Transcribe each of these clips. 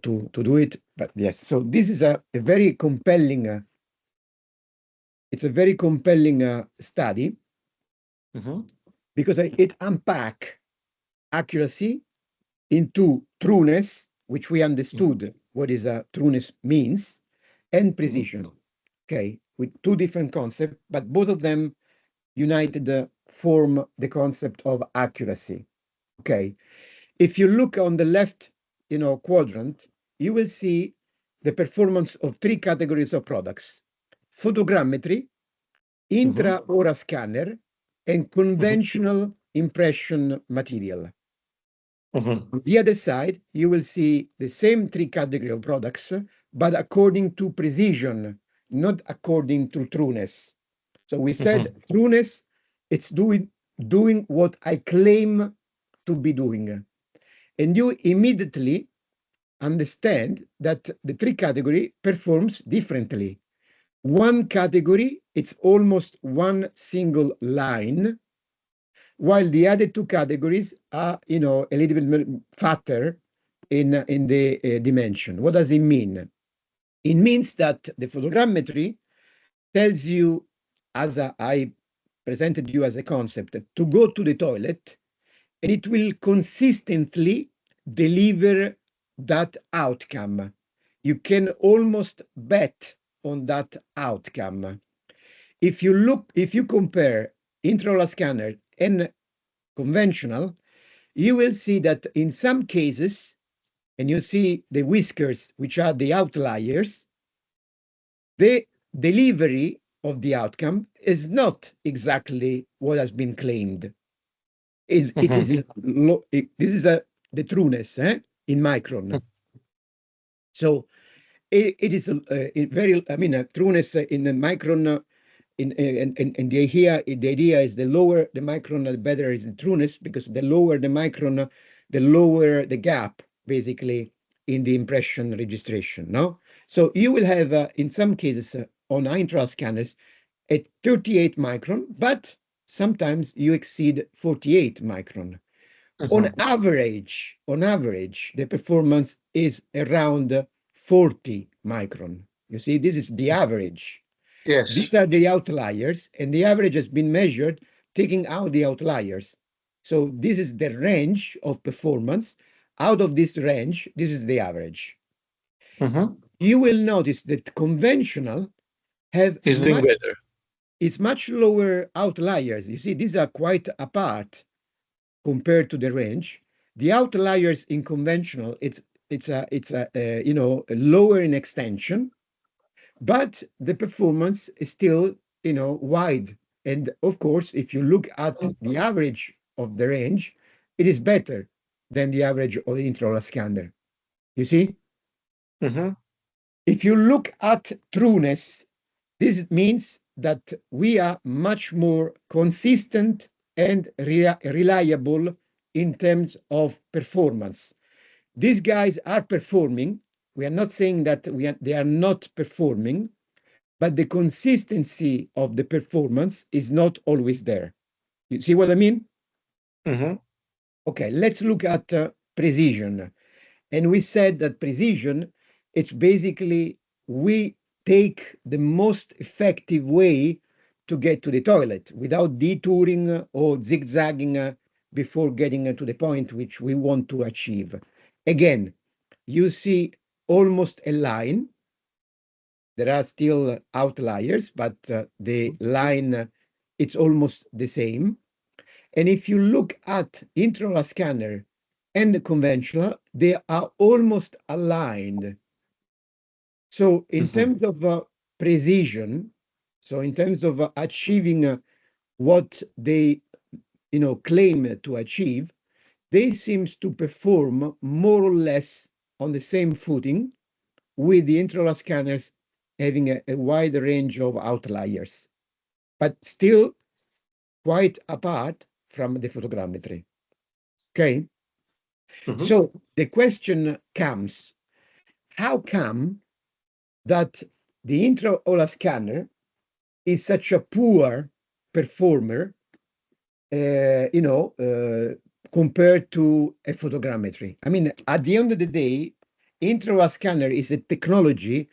to do it, but yes. So this is a very compelling, it's a very compelling study because it unpack accuracy into trueness, which we understood what is trueness means, and precision. Okay, with two different concepts, but both of them united form the concept of accuracy. Okay, if you look on the left, quadrant, you will see the performance of three categories of products: photogrammetry, intraoral scanner, and conventional impression material. On the other side, you will see the same three category of products, but according to precision, not according to trueness. So we said trueness, it's doing what I claim to be doing. And you immediately understand that the three category performs differently. One category, it's almost one single line, while the other two categories are, a little bit fatter in the dimension. What does it mean? It means that the photogrammetry tells you, as I presented you as a concept, to go to the toilet, and it will consistently deliver that outcome. You can almost bet on that outcome. If you compare intraoral scanner and conventional, you will see that in some cases, and you see the whiskers, which are the outliers, the delivery of the outcome is not exactly what has been claimed. This is the trueness in MICRON. So it is a very, trueness in the MICRON. And the idea is the lower the micron, the better is the trueness, because the lower the micron, the lower the gap, basically, in the impression registration. No, so you will have in some cases on intraoral scanners at 38 micron, but sometimes you exceed 48 micron. On average, the performance is around 40 micron. You see, this is the average. Yes. These are the outliers, and the average has been measured taking out the outliers. So this is the range of performance. Out of this range, this is the average. You will notice that conventional have He's doing better. It's much lower outliers. You see, these are quite apart compared to the range. The outliers in conventional, it's lower in extension, but the performance is still, wide. And of course, if you look at the average of the range, it is better than the average of the intraoral scanner. You see? If you look at trueness, this means that we are much more consistent and reliable in terms of performance. These guys are performing. We are not saying that they are not performing, but the consistency of the performance is not always there. You see what I mean? Okay, let's look at precision. And we said that precision, it's basically we take the most effective way to get to the toilet without detouring or zigzagging before getting to the point which we want to achieve. Again, you see almost a line. There are still outliers, but the line, it's almost the same. And if you look at intraoral scanner and the conventional, they are almost aligned. So in terms of precision, so in terms of achieving what they, claim to achieve, they seems to perform more or less on the same footing, with the intraoral scanners having a wide range of outliers, but still quite apart from the photogrammetry. Okay? So the question comes, how come that the intraoral scanner is such a poor performer, compared to a photogrammetry? I mean, at the end of the day, intraoral scanner is a technology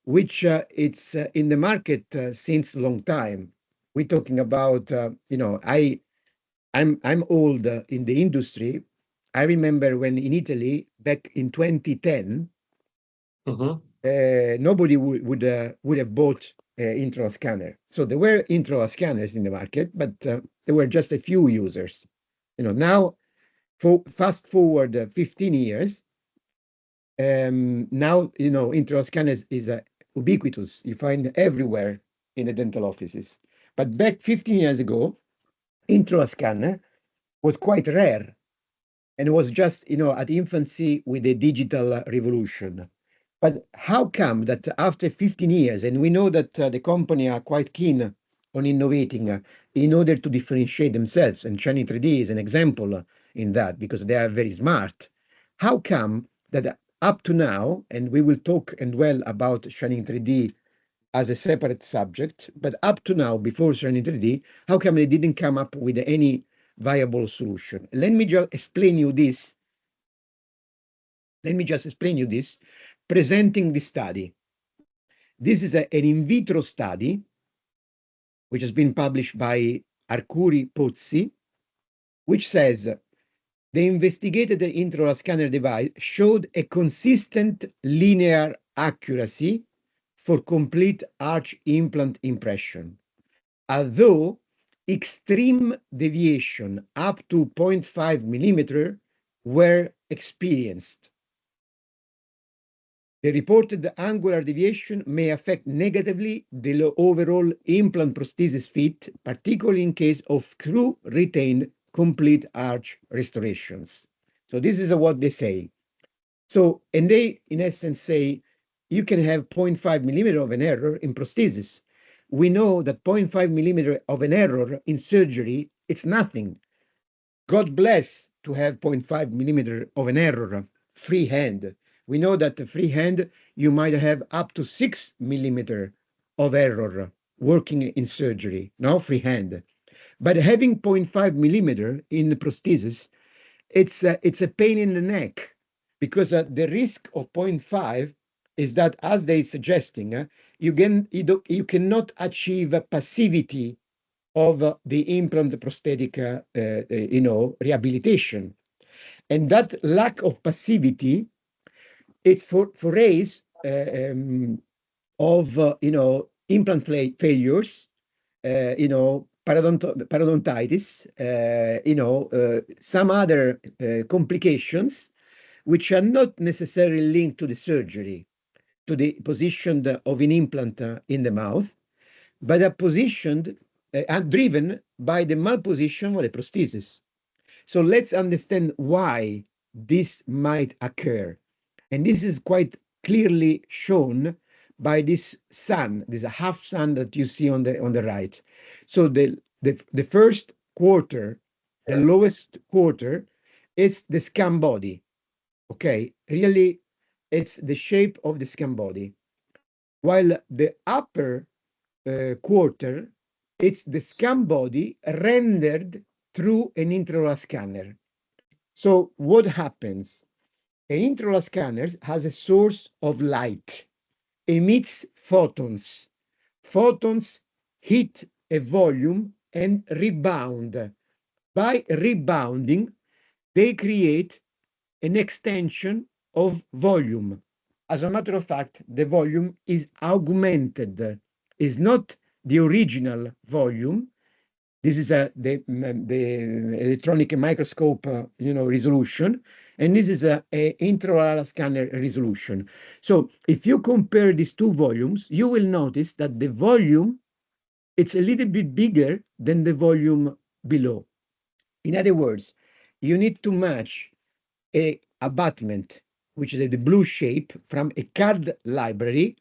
which it's in the market since a long time. We're talking about, I'm old in the industry. I remember when in Italy back in 2010, nobody would have bought intraoral scanner. So there were intraoral scanners in the market, but there were just a few users. Now fast forward 15 years. Now, intraoral scanners is ubiquitous. You find everywhere in the dental offices. But back 15 years ago, intraoral scanner was quite rare and was just, at infancy with the digital revolution. But how come that after 15 years, and we know that the company are quite keen on innovating in order to differentiate themselves, and Shining 3D is an example in that because they are very smart. How come that up to now, and we will talk and well about Shining 3D as a separate subject, but up to now, before Shining 3D, how come they didn't come up with any viable solution? Let me just explain you this. Let me just explain you this, presenting the study. This is an in vitro study, which has been published by Arcuri Pozzi, which says the investigated intraoral scanner device showed a consistent linear accuracy for complete arch implant impression, although extreme deviation up to 0.5 millimeter were experienced. The reported angular deviation may affect negatively the overall implant prosthesis fit, particularly in case of true retained complete arch restorations. So this is what they say. So, and they, in essence, say you can have 0.5 millimeter of an error in prosthesis. We know that 0.5 millimeter of an error in surgery, it's nothing. God bless to have 0.5 millimeter of an error freehand. We know that the freehand, you might have up to 6 millimeter of error working in surgery, no freehand. But having 0.5 millimeter in the prosthesis, it's a pain in the neck because the risk of 0.5 is that, as they suggesting, you cannot achieve passivity of the implant prosthetic, rehabilitation. And that lack of passivity, it's for raise of, implant failures, parodontitis, some other complications, which are not necessarily linked to the surgery, to the position of an implant in the mouth, but are positioned and driven by the malposition of the prosthesis. So let's understand why this might occur. And this is quite clearly shown by this sun, this half sun that you see on the right. So the first quarter, the lowest quarter, is the scan body. Okay, really, it's the shape of the scan body. While the upper quarter, it's the scan body rendered through an intraoral scanner. So what happens? An intraoral scanner has a source of light, emits photons. Photons hit a volume and rebound. By rebounding, they create an extension of volume. As a matter of fact, the volume is augmented, is not the original volume. This is the electronic microscope, resolution, and this is a intraoral scanner resolution. So if you compare these two volumes, you will notice that the volume, it's a little bit bigger than the volume below. In other words, you need to match a abutment, which is the blue shape, from a CAD library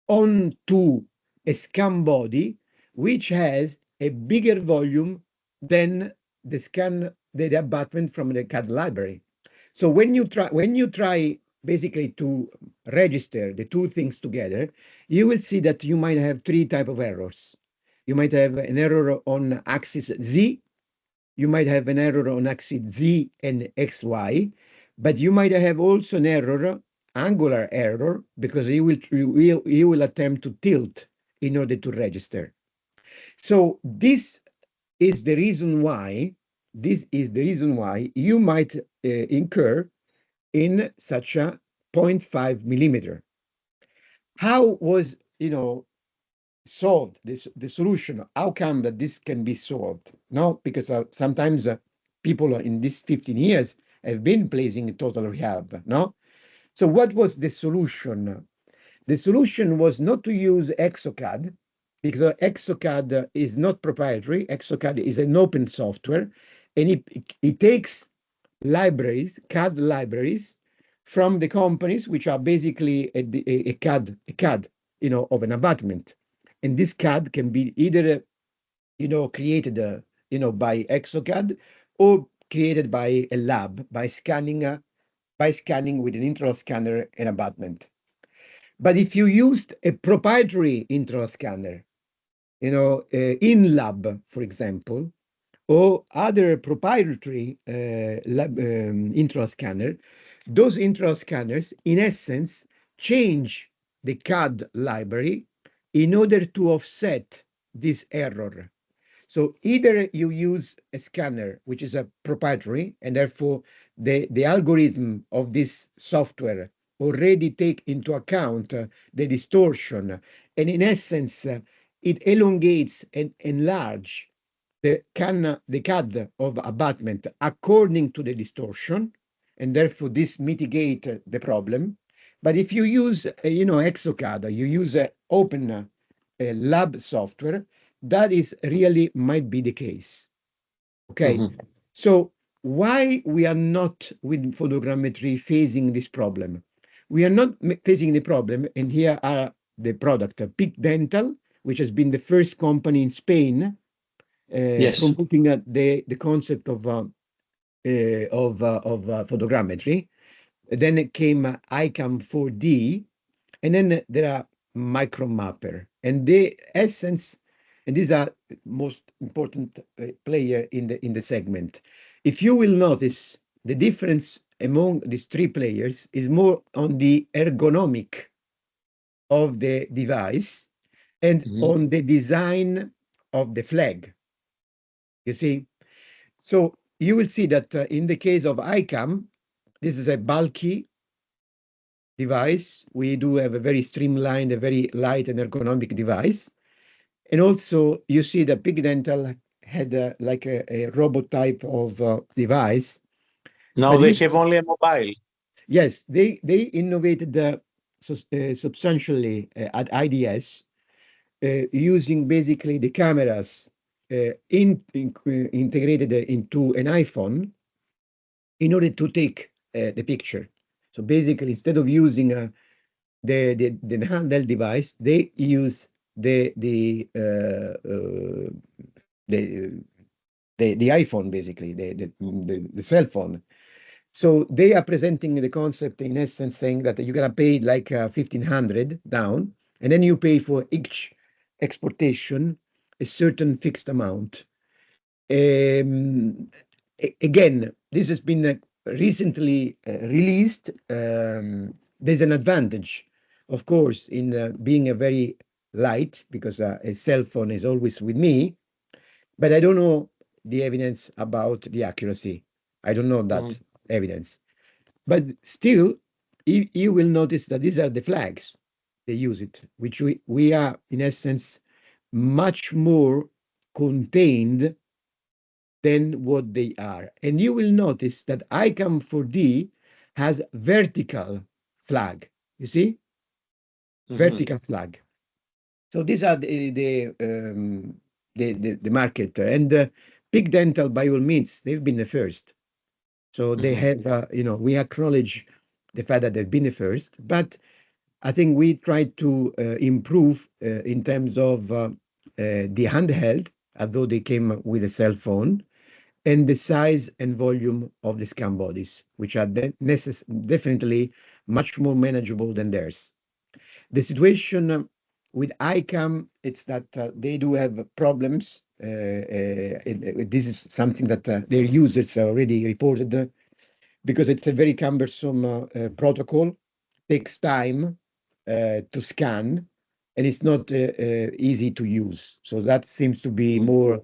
onto a scan body, which has a bigger volume than the abutment from the CAD library. So when you try basically to register the two things together, you will see that you might have three types of errors. You might have an error on axis Z, you might have an error on axis Z and XY, but you might have also an error angular error because he will attempt to tilt in order to register. So this is the reason why you might incur in such a 0.5 millimeter. How was, solved this, the solution? How come that this can be solved? No, because sometimes people in these 15 years have been placing total rehab. No, so what was the solution? The solution was not to use exocad, because exocad is not proprietary. Exocad is an open software, and it takes libraries, CAD libraries, from the companies, which are basically a CAD, of an abutment. And this CAD can be either, created, by exocad, or created by a lab by scanning with an intraoral scanner an abutment. But if you used a proprietary intraoral scanner, in lab, for example, or other proprietary intraoral scanner, those intraoral scanners, in essence, change the CAD library in order to offset this error. So either you use a scanner, which is a proprietary, and therefore the algorithm of this software already take into account the distortion, and in essence, it elongates and enlarge the CAD of abutment according to the distortion, and therefore this mitigate the problem. But if you use, exocad, you use open lab software, that is really might be the case. Okay, so why we are not with photogrammetry facing this problem? We are not facing the problem, and here are the product, Peak Dental, which has been the first company in Spain Yes. promoting the concept of photogrammetry. Then it came ICAM 4D, and then there are MICRON MAPPER. And the essence, and these are most important player in the segment. If you will notice, the difference among these three players is more on the ergonomic of the device and on the design of the flag. You see, so you will see that in the case of ICAM, this is a bulky device. We do have a very streamlined, a very light and ergonomic device. And also you see that Big Dental had like a robot type of device. Now they have only a mobile. Yes, they innovated substantially at IDS using basically the cameras integrated into an iPhone in order to take the picture. So basically, instead of using the handheld device, they use the iPhone, basically the cell phone. So they are presenting the concept in essence, saying that you're gonna pay like 1,500 down, and then you pay for each exportation a certain fixed amount. Again, this has been recently released. There's an advantage, of course, in being a very light, because a cell phone is always with me, but I don't know the evidence about the accuracy. I don't know that evidence. But still, you will notice that these are the flags they use it, which we are, in essence, much more contained than what they are. And you will notice that ICAM 4D has vertical flag. You see? Vertical flag. So these are the market. And Big Dental, by all means, they've been the first. So they have, we acknowledge the fact that they've been the first, but I think we tried to improve in terms of the handheld, although they came with a cell phone, and the size and volume of the scan bodies, which are definitely much more manageable than theirs. The situation with ICAM, it's that they do have problems. This is something that their users already reported because it's a very cumbersome protocol. takes time to scan, and it's not easy to use. So that seems to be more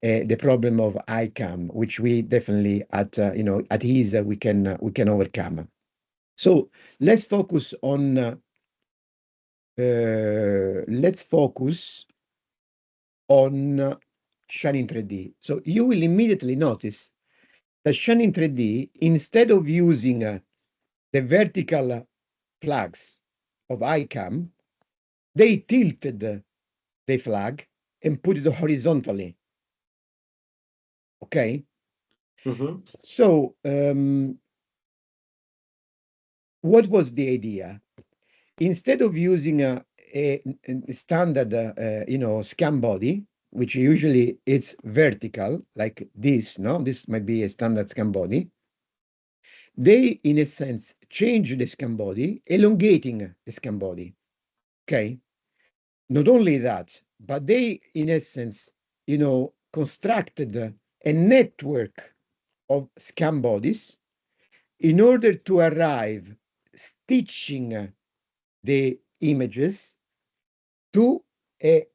the problem of ICAM, which we definitely at ease we can overcome. So let's focus on Shining 3D. So you will immediately notice that Shining 3D, instead of using the vertical flags of ICAM, they tilted the flag and put it horizontally. Okay. So what was the idea? Instead of using a standard, scan body, which usually it's vertical, like this, no? This might be a standard scan body. They, in a sense, change the scan body, elongating the scan body. Okay. Not only that, but they, in essence, constructed a network of scan bodies in order to arrive stitching the images to a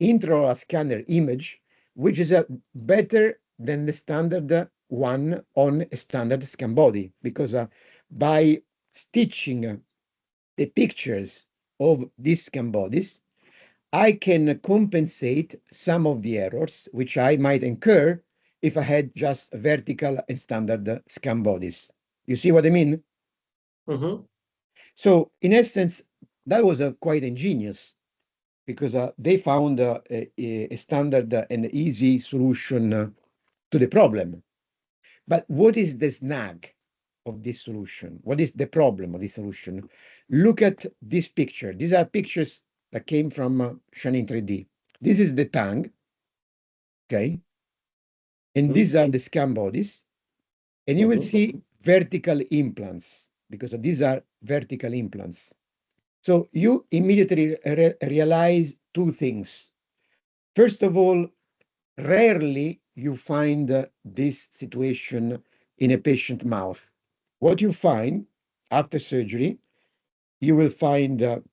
intraoral scanner image, which is better than the standard one on a standard scan body, because by stitching the pictures of these scan bodies, I can compensate some of the errors which I might incur if I had just vertical and standard scan bodies. You see what I mean? So in essence, that was quite ingenious, because they found a standard and easy solution to the problem. But what is the snag of this solution? What is the problem of this solution? Look at this picture. These are pictures that came from Shining 3D. This is the tongue, okay? And these are the scan bodies. And you will see vertical implants, because these are vertical implants. So you immediately realize two things. First of all, rarely you find this situation in a patient mouth. What you find after surgery, you will find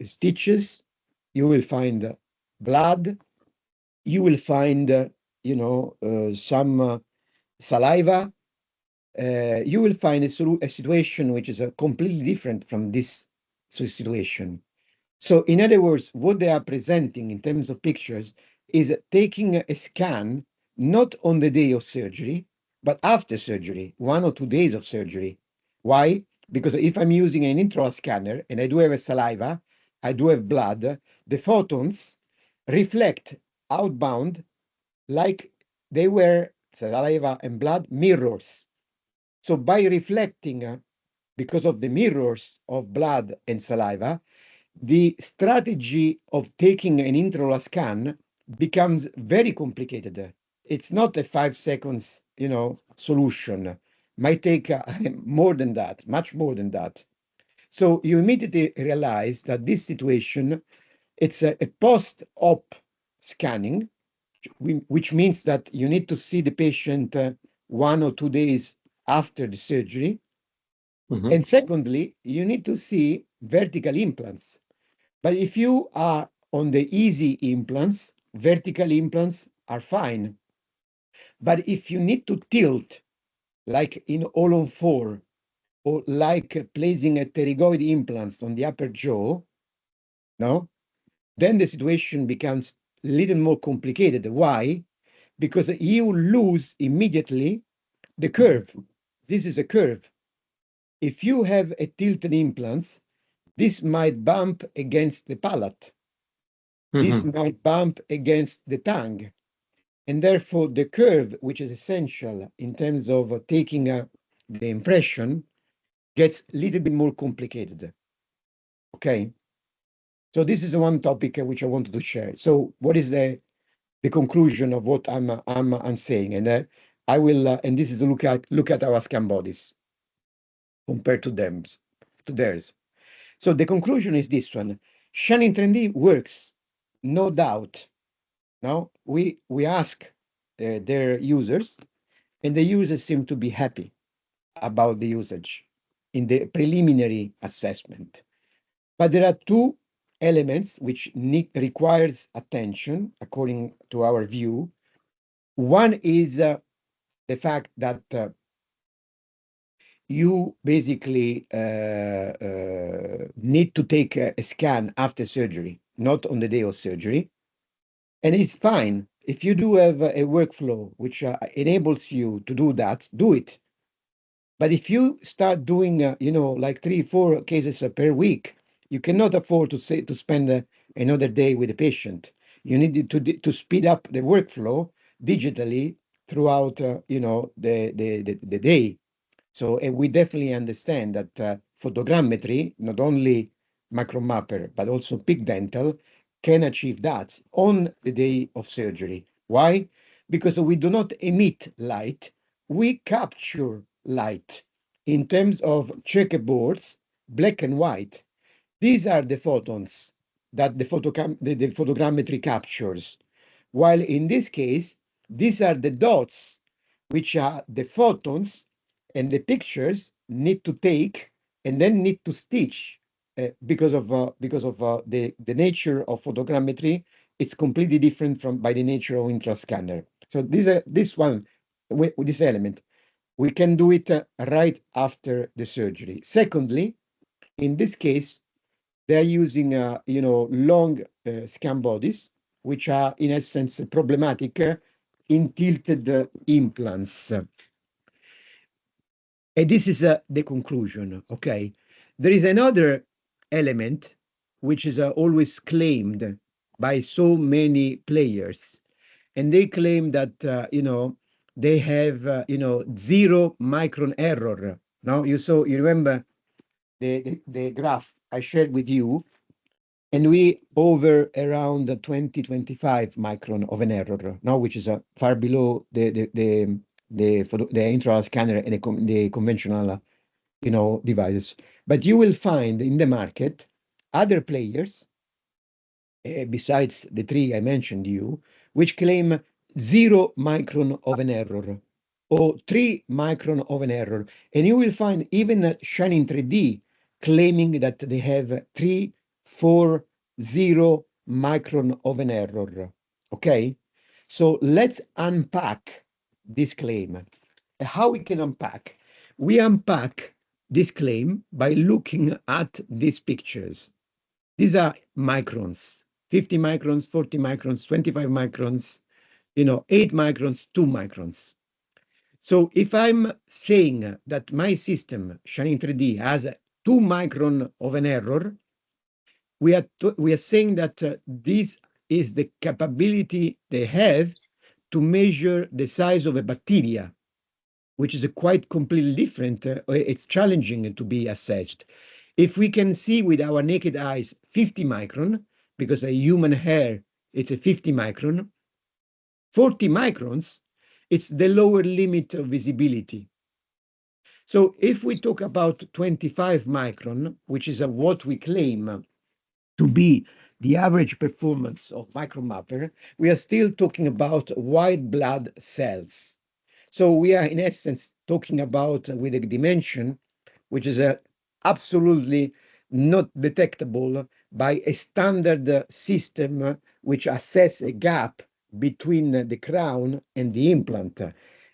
stitches, you will find blood, you will find, some saliva. You will find a situation which is completely different from this situation. So, in other words, what they are presenting in terms of pictures is taking a scan not on the day of surgery, but after surgery, 1 or 2 days of surgery. Why? Because if I'm using an intraoral scanner and I do have a saliva, I do have blood, the photons reflect outbound like they were saliva and blood mirrors. So by reflecting, because of the mirrors of blood and saliva, the strategy of taking an intraoral scan becomes very complicated. It's not a 5 seconds, solution. Might take more than that, much more than that. So you immediately realize that this situation, it's a post-op scanning, which means that you need to see the patient 1 or 2 days after the surgery. And secondly, you need to see vertical implants. But if you are on the easy implants, vertical implants are fine. But if you need to tilt, like in all on four, or like placing a pterygoid implants on the upper jaw, no, then the situation becomes a little more complicated. Why? Because you lose immediately the curve. This is a curve. If you have a tilted implants, this might bump against the palate. This might bump against the tongue. And therefore, the curve, which is essential in terms of taking the impression, gets a little bit more complicated. Okay? So this is one topic which I wanted to share. So what is the conclusion of what I'm saying? And I will, and this is look at our scan bodies compared to theirs. So the conclusion is this one: Shining 3D works, no doubt. Now we ask their users, and the users seem to be happy about the usage. in the preliminary assessment. But there are two elements which requires attention according to our view. One is the fact that you basically need to take a scan after surgery, not on the day of surgery. And it's fine. If you do have a workflow which enables you to do that, do it. But if you start doing, like 3-4 cases per week, you cannot afford to spend another day with the patient. You need to speed up the workflow digitally throughout, the day. So we definitely understand that photogrammetry, not only MicroMapper, but also Big Dental, can achieve that on the day of surgery. Why? Because we do not emit light, we capture light in terms of checkerboards, black and white. These are the photons that the photogrammetry captures. While in this case, these are the dots, which are the photons and the pictures need to take and then need to stitch because of the nature of photogrammetry. It's completely different from by the nature of intrascanner. So this one with this element, we can do it right after the surgery. Secondly, in this case, they're using long scan bodies, which are in essence problematic in tilted implants. And this is the conclusion, okay? There is another element which is always claimed by so many players, and they claim that, they have, 0 micron error. Now, you remember the graph I shared with you, and we over around 20-25 micron of an error, now, which is far below the intraoral scanner and the conventional, devices. But you will find in the market other players, besides the three I mentioned you, which claim 0 micron of an error or 3 micron of an error. And you will find even Shining 3D claiming that they have 3-4-0 micron of an error. Okay? So let's unpack this claim. How we can unpack? We unpack this claim by looking at these pictures. These are microns, 50 microns, 40 microns, 25 microns, 8 microns, 2 microns. So if I'm saying that my system, Shining 3D, has 2 micron of an error, we are saying that this is the capability they have to measure the size of a bacteria, which is a quite completely different, it's challenging to be assessed. If we can see with our naked eyes 50 micron, because a human hair, it's a 50 micron, 40 microns, it's the lower limit of visibility. So if we talk about 25 micron, which is what we claim to be the average performance of MicroMapper, we are still talking about white blood cells. So we are in essence talking about with a dimension which is absolutely not detectable by a standard system which assess a gap between the crown and the implant.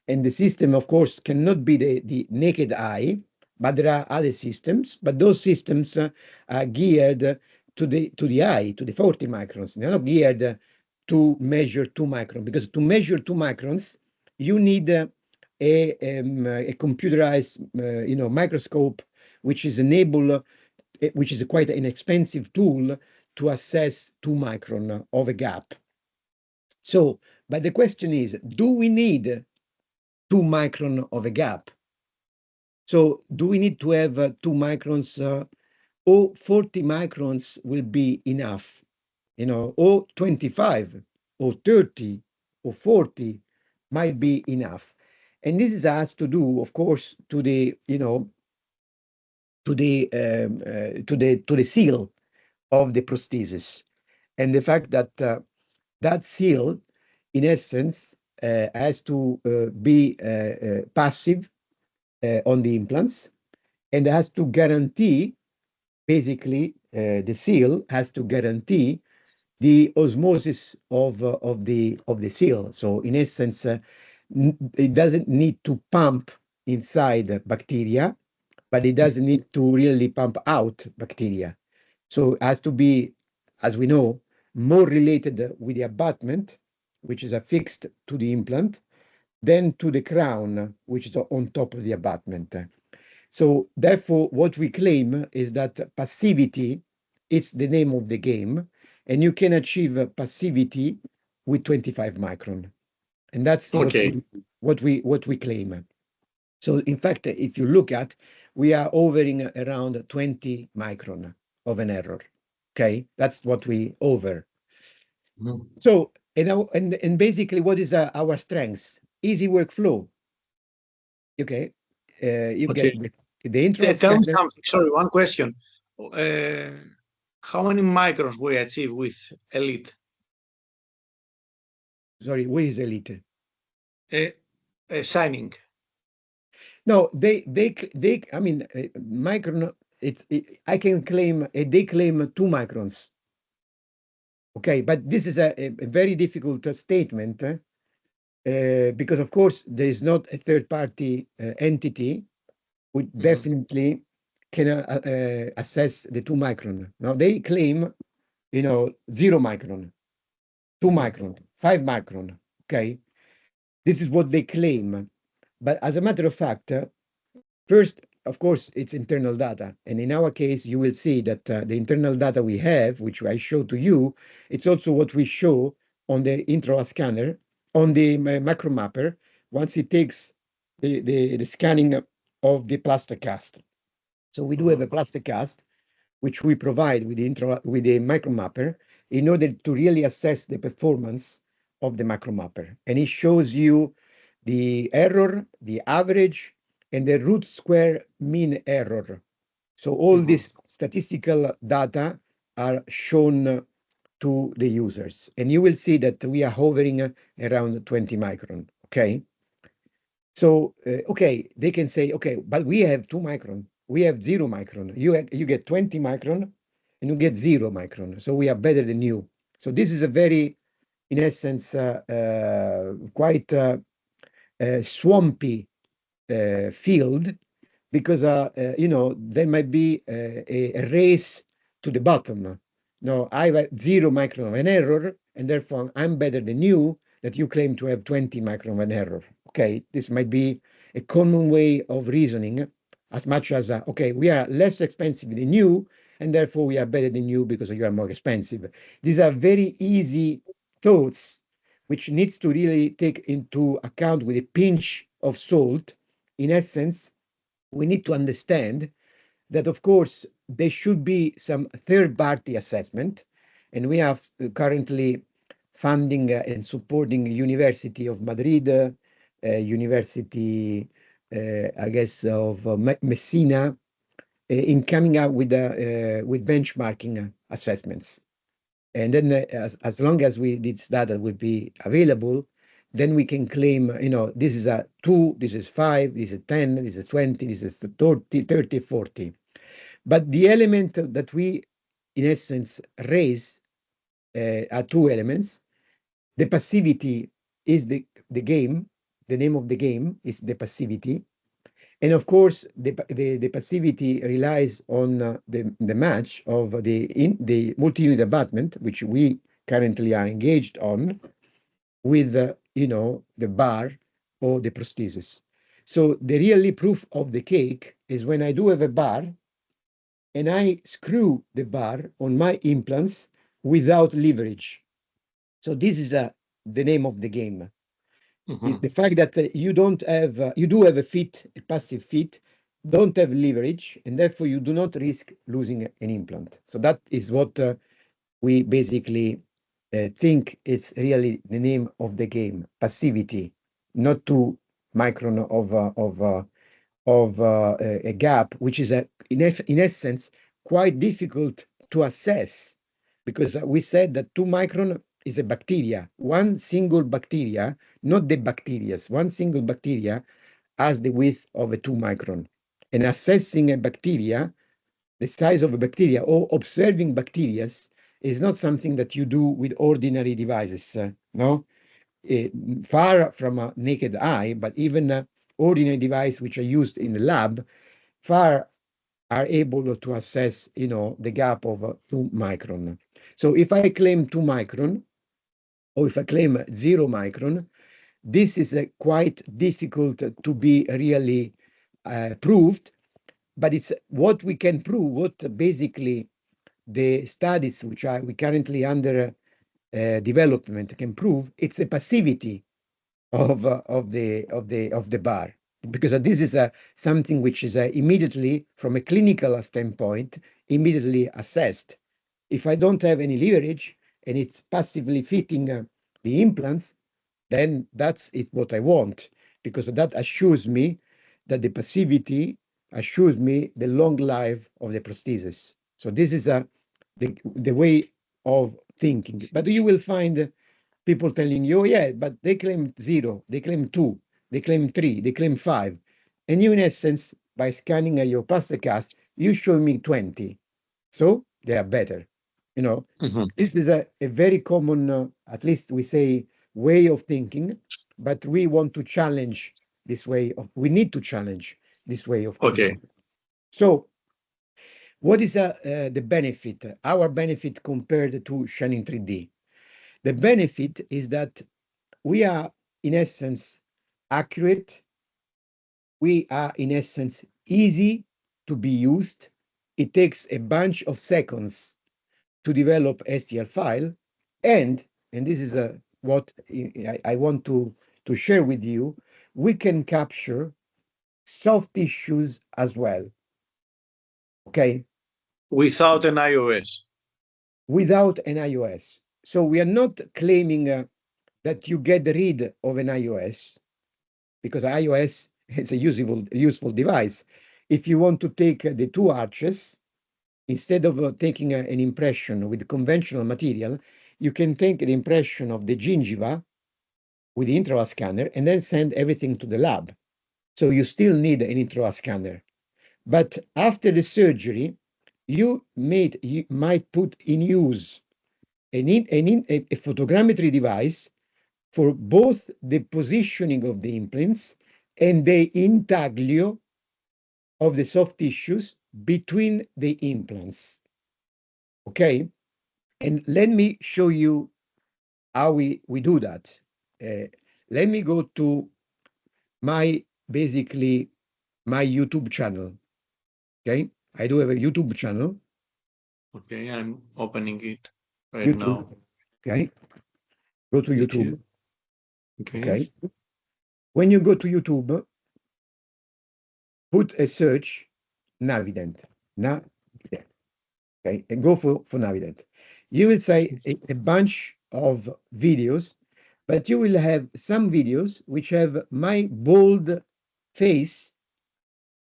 And the system, of course, cannot be the naked eye, but there are other systems, but those systems are geared to the eye, to the 40 microns. They're not geared to measure 2 microns, because to measure 2 microns, you need a computerized, microscope, which is which is quite an expensive tool to assess 2 micron of a gap. So, but the question is, do we need 2 micron of a gap? So, do we need to have 2 microns, or 40 microns will be enough? Or 25, or 30, or 40 might be enough. And this has to do, of course, to the seal of the prosthesis, and the fact that that seal, in essence, has to be passive on the implants, and has to guarantee, basically, the seal has to guarantee the osmosis of the seal. So in essence, it doesn't need to pump inside bacteria, but it doesn't need to really pump out bacteria. So it has to be, as we know, more related with the abutment, which is affixed to the implant, than to the crown, which is on top of the abutment. So therefore, what we claim is that passivity is the name of the game, and you can achieve passivity with 25 micron, and that's what we claim. So in fact, if you look at, we are hovering around 20 micron of an error. Okay, that's what we over. So and basically, what is our strengths? Easy workflow. Okay, you get the intro Tell me scanner. something. Sorry, one question. How many microns we achieve with Elite? Sorry, where is Elite? Shining. No, I mean, micron, I can claim, they claim 2 microns. Okay, but this is a very difficult statement because, of course, there is not a third-party entity which definitely can assess the 2 micron. Now, they claim, 0 micron, 2 micron, 5 micron. Okay, this is what they claim. But as a matter of fact, first, of course, it's internal data. And in our case, you will see that the internal data we have, which I show to you, it's also what we show on the intraoral scanner, on the MICRON mapper, once it takes the scanning of the plaster cast. So we do have a plaster cast, which we provide with the MICRON mapper in order to really assess the performance of the MICRON mapper. And it shows you the error, the average, and the root square mean error. So all these statistical data are shown to the users. And you will see that we are hovering around 20 micron, okay? So, okay, they can say, okay, but we have 2 micron. We have 0 micron. You get 20 micron and you get 0 micron. So we are better than you. So this is a very, in essence, quite swampy field because there might be a race to the bottom. No, I have 0 micron of an error, and therefore I'm better than you that you claim to have 20 micron of an error. Okay, this might be a common way of reasoning, as much as okay, we are less expensive than you, and therefore we are better than you because you are more expensive. These are very easy thoughts, which needs to really take into account with a pinch of salt. In essence, we need to understand that, of course, there should be some third-party assessment, and we are currently funding and supporting University of Madrid, University, I guess, of Messina, in coming out with benchmarking assessments. And then as long as this data will be available, then we can claim, this is a 2, this is 5, this is 10, this is 20, this is 30, 40. But the element that we, in essence, raise are 2 elements. The passivity is the game. The name of the game is the passivity. And of course, the passivity relies on the match of the multi-unit abutment, which we currently are engaged on, with the bar or the prosthesis. So the really proof of the cake is when I do have a bar and I screw the bar on my implants without leverage. So this is the name of the game. The fact that you do have a passive fit, don't have leverage, and therefore you do not risk losing an implant. So that is what we basically think is really the name of the game: passivity, not 2 micron of a gap, which is in essence quite difficult to assess, because we said that 2 micron is a bacteria. One single bacteria, not the bacteria, one single bacteria has the width of a 2 micron. and assessing a bacteria, the size of a bacteria, or observing bacteria is not something that you do with ordinary devices, no? Far from a naked eye, but even ordinary devices which are used in the lab, far are able to assess, the gap of 2 micron. So if I claim 2 micron, or if I claim 0 micron, this is quite difficult to be really proved, but it's what we can prove, what basically the studies which are we currently under development can prove. It's a passivity of the bar, because this is something which is immediately, from a clinical standpoint, immediately assessed. If I don't have any leverage and it's passively fitting the implants, then that's what I want, because that assures me that the passivity assures me the long life of the prosthesis. So this is the way of thinking. But you will find people telling you, oh, yeah, but they claim 0, they claim 2, they claim 3, they claim 5. And you, in essence, by scanning your cast, you show me 20. So they are better. This is a very common, at least we say, way of thinking, but we want to challenge this way of, we need to challenge this way of thinking. Okay. So what is the benefit, our benefit compared to Shining 3D? The benefit is that we are, in essence, accurate. We are, in essence, easy to be used. It takes a bunch of seconds to develop STL file, and this is what I want to share with you. We can capture soft tissues as well. Okay, Without an iOS. without an iOS. So we are not claiming that you get rid of an iOS, because iOS is a useful device. If you want to take the 2 arches, instead of taking an impression with conventional material, you can take the impression of the gingiva with the intraoral scanner and then send everything to the lab. So you still need an intraoral scanner. But after the surgery, you might put in use a photogrammetry device for both the positioning of the implants and the intaglio of the soft tissues between the implants. Okay? And let me show you how we do that. Let me go to basically my YouTube channel. Okay? I do have a YouTube channel. Okay, I'm opening it right YouTube. now. Okay? Go to YouTube. Okay? When you go to YouTube, put a search Navident. Okay? And go for Navident. You will say a bunch of videos, but you will have some videos which have my bold face.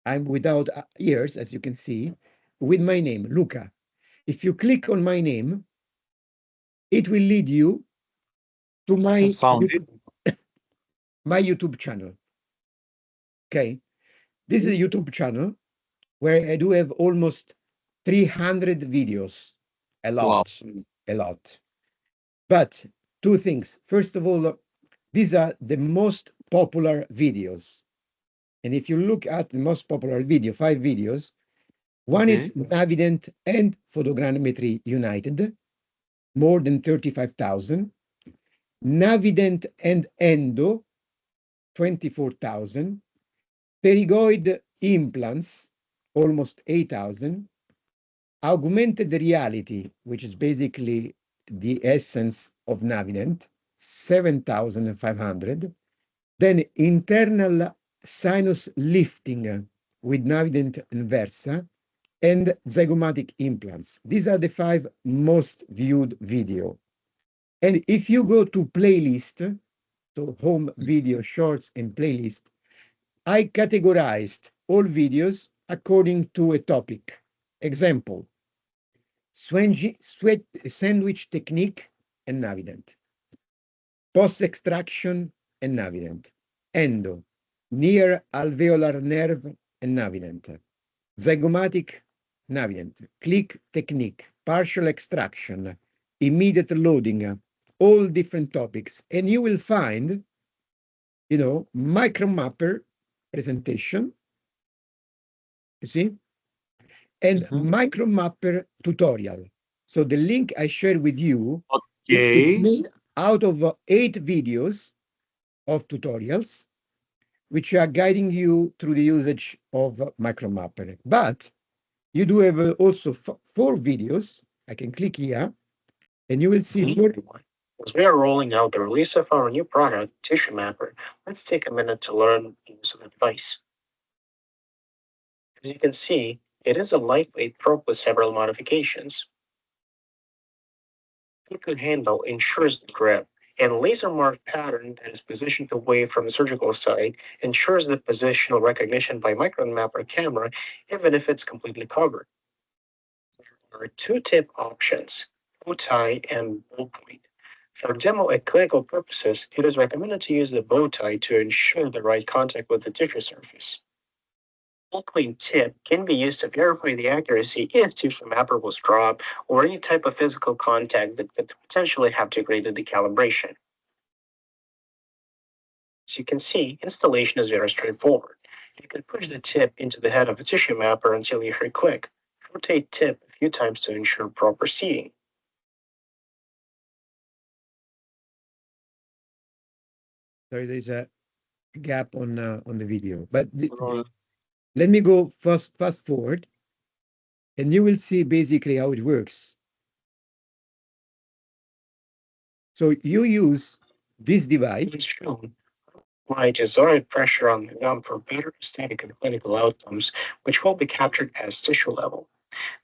I'm without ears, as you can see, with my name, Luca. If you click on my name, it will lead you to I found it. my YouTube channel. Okay, this is a YouTube channel where I do have almost 300 videos. A lot, a lot. But 2 things. First of all, these are the most popular videos. And if you look at the most popular video, 5 videos, one is Navident and photogrammetry united, more than 35,000. Navident and endo, 24,000. Pterygoid implants, almost 8,000. Augmented reality, which is basically the essence of Navident, 7,500. Then internal sinus lifting with Navident and Versa, and zygomatic implants. These are the 5 most viewed video. And if you go to playlist, so home video, shorts, and playlist, I categorized all videos according to a topic. Example, sandwich technique and Navident. Post-extraction and Navident. Endo, near alveolar nerve and Navident. Zygomatic, Navident. Click technique, partial extraction, immediate loading, all different topics. And you will find, MICRON MAPPER presentation, you see, and MICRON MAPPER tutorial. So the link I shared with you, it's Okay. made out of 8 videos of tutorials, which are guiding you through the usage of MICRON MAPPER. But you do have also 4 videos. I can click here, and you will see more. As we are rolling out the release of our new product, Tissue Mapper, let's take a minute to learn the use of the device. As you can see, it is a lightweight probe with several modifications. The good handle ensures the grip, and laser mark pattern that is positioned away from the surgical site ensures the positional recognition by MICRON Mapper camera, even if it's completely covered. There are 2 tip options, bow tie and ballpoint. For demo and clinical purposes, it is recommended to use the bow tie to ensure the right contact with the tissue surface. Ballpoint tip can be used to verify the accuracy if tissue mapper was dropped or any type of physical contact that could potentially have degraded the calibration. As you can see, installation is very straightforward. You can push the tip into the head of a tissue mapper until you hear click. Rotate tip a few times to ensure proper seating. Sorry, there's a gap on the video, but let me go fast forward, and you will see basically how it works. So you use this device. As shown, apply desired pressure on the gum for better aesthetic and clinical outcomes, which will be captured as tissue level.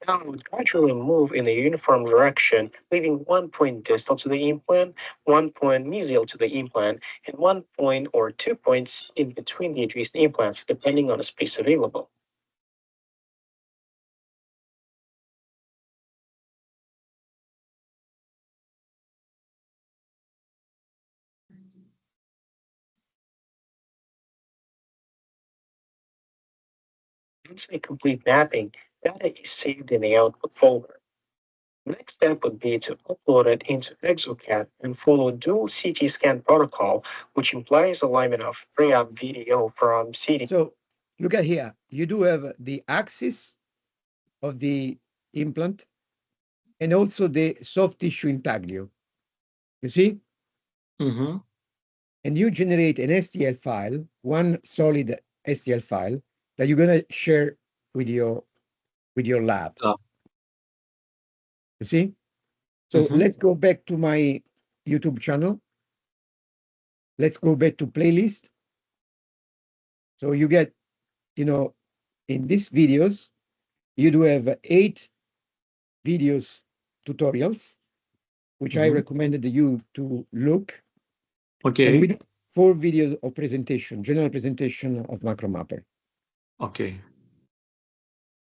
Now it would gradually move in a uniform direction, leaving 1 point distal to the implant, 1 point mesial to the implant, and 1 point or 2 points in between the adjacent implants, depending on the space available. Once a complete mapping, data is saved in the output folder. The next step would be to upload it into ExoCAD and follow dual CT scan protocol, which implies alignment of pre-op video from CT. So look at here. You do have the axis of the implant and also the soft tissue intaglio. You see? And you generate an STL file, one solid STL file that you're going to share with your lab. You see? So let's go back to my YouTube channel. Let's go back to playlist. So you get, in these videos, you do have 8 videos, tutorials, which I recommended you to look. Okay. And we do 4 videos of presentation, general presentation of MICRON MAPPER. Okay.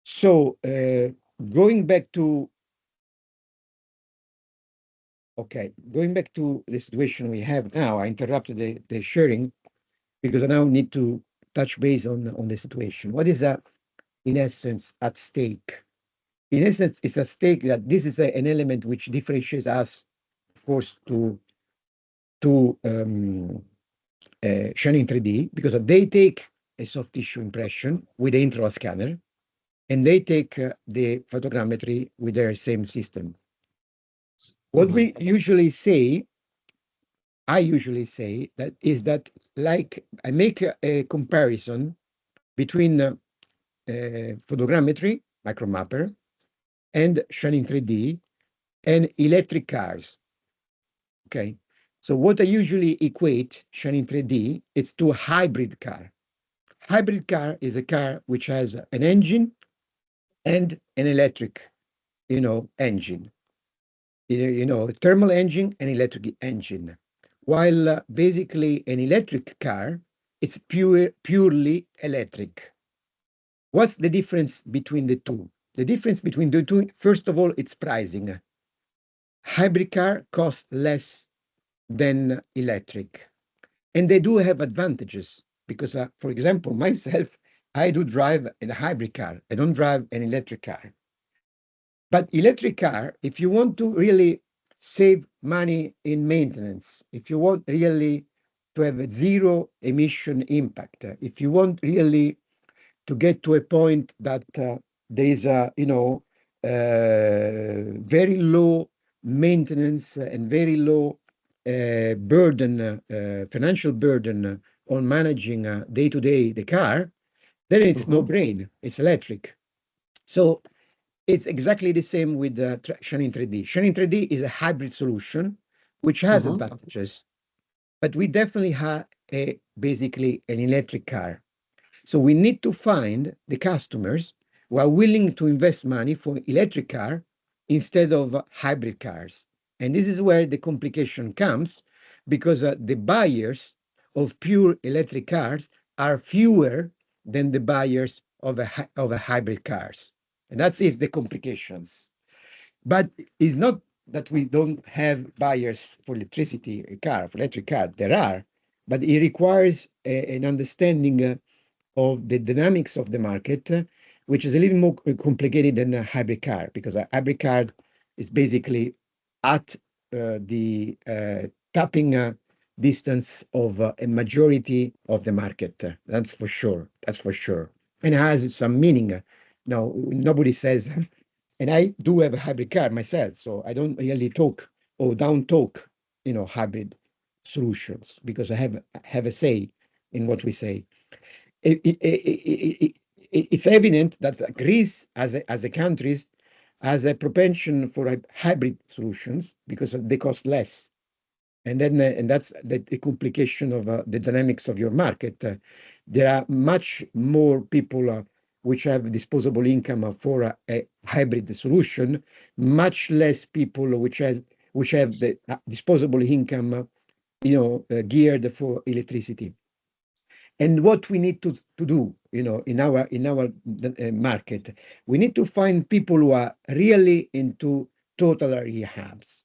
So going back to the situation we have now, I interrupted the sharing because I now need to touch base on the situation. What is in essence at stake? In essence, it's at stake that this is an element which differentiates us, of course, to Shining 3D, because they take a soft tissue impression with the intraoral scanner, and they take the photogrammetry with their same system. What we usually say, I usually say that is that, like, I make a comparison between photogrammetry, MICRON MAPPER, and Shining 3D, and electric cars. Okay, so what I usually equate Shining 3D, it's to a hybrid car. Hybrid car is a car which has an engine and an electric, engine. A thermal engine and electric engine. While basically an electric car, it's purely electric. What's the difference between the two? The difference between the two, first of all, it's pricing. Hybrid car costs less than electric. And they do have advantages because, for example, myself, I do drive a hybrid car. I don't drive an electric car. But electric car, if you want to really save money in maintenance, if you want really to have a zero emission impact, if you want really to get to a point that there is a very low maintenance and very low burden, financial burden on managing day to day the car, then it's no brain. It's electric. So it's exactly the same with Shining 3D. Shining 3D is a hybrid solution, which has advantages, but we definitely have basically an electric car. So we need to find the customers who are willing to invest money for electric car instead of hybrid cars. And this is where the complication comes, because the buyers of pure electric cars are fewer than the buyers of a hybrid cars. And that is the complications. But it's not that we don't have buyers for electricity car, for electric car. There are, but it requires an understanding of the dynamics of the market, which is a little more complicated than a hybrid car, because a hybrid car is basically at the tapping distance of a majority of the market. That's for sure. That's for sure. And it has some meaning. Now, nobody says, and I do have a hybrid car myself, so I don't really talk or down talk, hybrid solutions, because I have a say in what we say. It's evident that Greece, as a country, has a propension for hybrid solutions because they cost less. And then, and that's the complication of the dynamics of your market. There are much more people which have disposable income for a hybrid solution, much less people which have the disposable income, geared for electricity. And what we need to do, in our market, we need to find people who are really into total rehabs,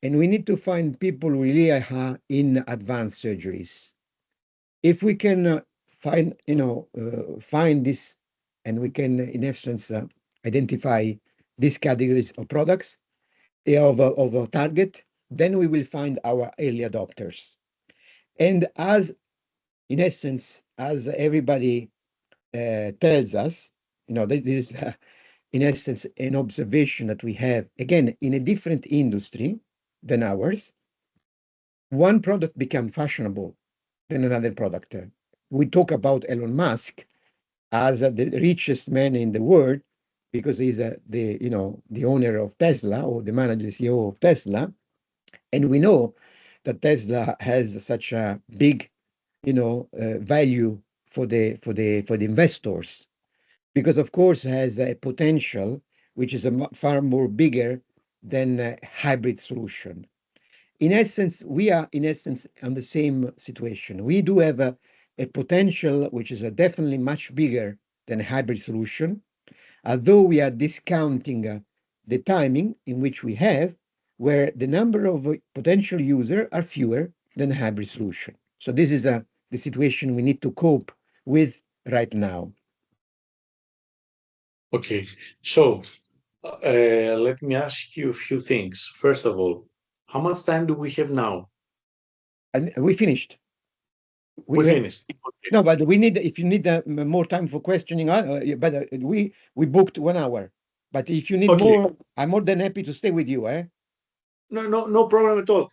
and we need to find people who really are in advanced surgeries. If we can find this, and we can, in essence, identify these categories of products of a target, then we will find our early adopters. And in essence, as everybody tells us, this is, in essence, an observation that we have, again, in a different industry than ours. One product becomes fashionable than another product. We talk about Elon Musk as the richest man in the world because he's the owner of Tesla, or the manager, CEO of Tesla. And we know that Tesla has such a big value for the investors, because of course has a potential which is far more bigger than a hybrid solution. In essence, we are on the same situation. We do have a potential which is definitely much bigger than a hybrid solution, although we are discounting the timing in which we have, where the number of potential users are fewer than a hybrid solution. So this is the situation we need to cope with right now. Okay, so let me ask you a few things. First of all, how much time do we have now? And we finished. We finished. Okay. No, but we need, if you need more time for questioning, but we booked 1 hour. But if you need more, I'm more than happy to stay with you. No problem at all.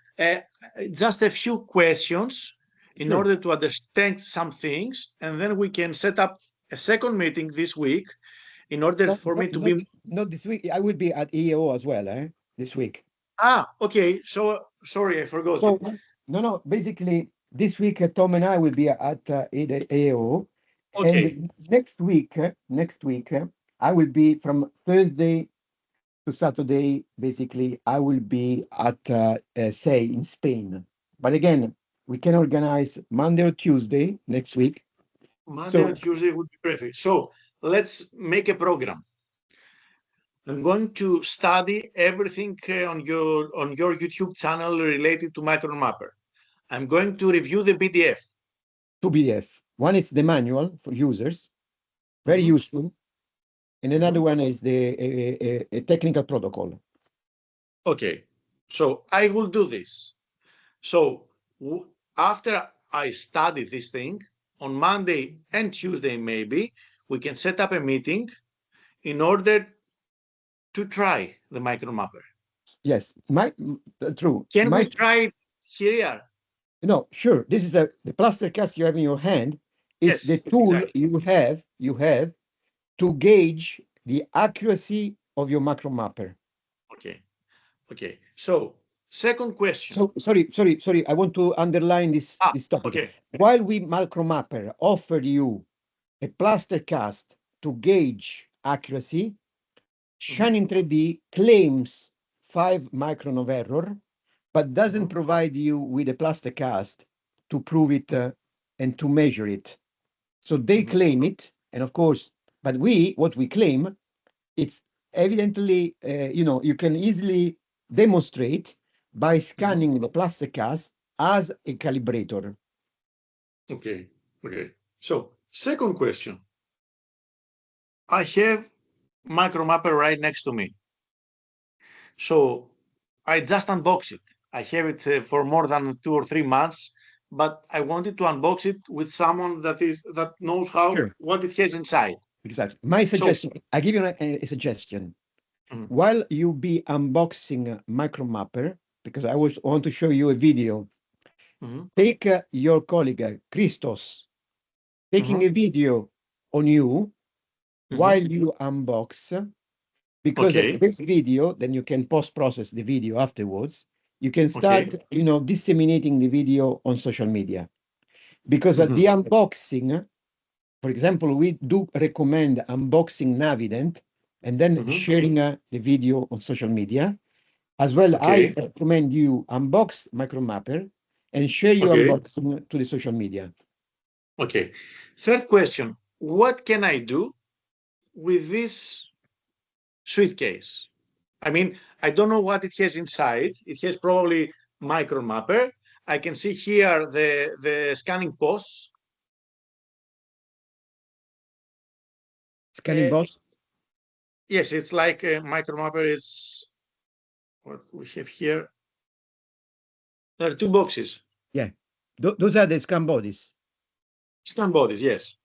Just a few questions in order to understand some things, and then we can set up a second meeting this week in order for me to be. Not this week. I will be at EAO as well, this week. Okay. So sorry, I forgot. So, no. Basically, this week Tom and I will be at EAO. Okay. And next week, I will be from Thursday to Saturday. Basically, I will be at say in Spain. But again, we can organize Monday or Tuesday next week. Monday or Tuesday would be perfect. So let's make a program. I'm going to study everything on your YouTube channel related to MICRON MAPPER. I'm going to review the PDF. To PDF. One is the manual for users, very useful, and another one is the a technical protocol. Okay, so I will do this. So after I study this thing, on Monday and Tuesday, maybe, we can set up a meeting in order to try the MICRON mapper. Yes, true. Can we try it here? No, sure. This is the plaster cast you have in your hand. Is Yes, the tool exactly. you have to gauge the accuracy of your MICRON mapper. Okay, okay. So second question. So sorry. I want to underline this topic. Okay. While we MICRON mapper offered you a plaster cast to gauge accuracy, Shining 3D claims 5 micron of error, but doesn't provide you with a plaster cast to prove it and to measure it. So they claim it, and of course, but what we claim, it's evidently, you can easily demonstrate by scanning the plaster cast as a calibrator. Okay, okay. So second question. I have MICRON mapper right next to me. So I just unbox it. I have it for more than 2 or 3 months, but I wanted to unbox it with someone that knows what it has inside. Exactly. My suggestion, I give you a suggestion. While you be unboxing MICRON mapper, because I want to show you a video, take your colleague, Christos, taking a video on you while you unbox, because this video, then you can post-process the video afterwards. You can start, disseminating the video on social media. Because the unboxing, for example, we do recommend unboxing Navident and then sharing the video on social media. As well, I recommend you unbox MICRON mapper and share your unboxing to the social media. Okay. Third question. What can I do with this suitcase? I mean, I don't know what it has inside. It has probably MICRON mapper. I can see here the scanning posts. Scanning posts? Yes, it's like a MICRON mapper. It's what we have here. There are 2 boxes. Yeah, those are the scan bodies. Scan bodies, yes.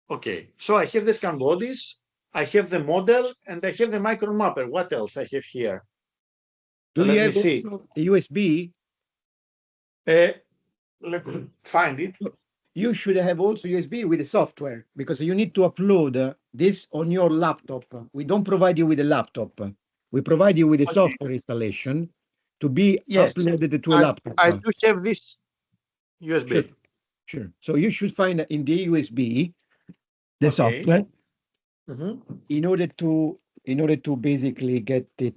Okay, so I have the scan bodies, I have the model, and I have the MICRON mapper. What else I have here? Do you have also a USB? Let me find it. You should have also USB with the software, because you need to upload this on your laptop. We don't provide you with a laptop. We provide you with a software installation to be uploaded to a laptop. I do have this USB. Sure. So you should find in the USB the software in order to basically get it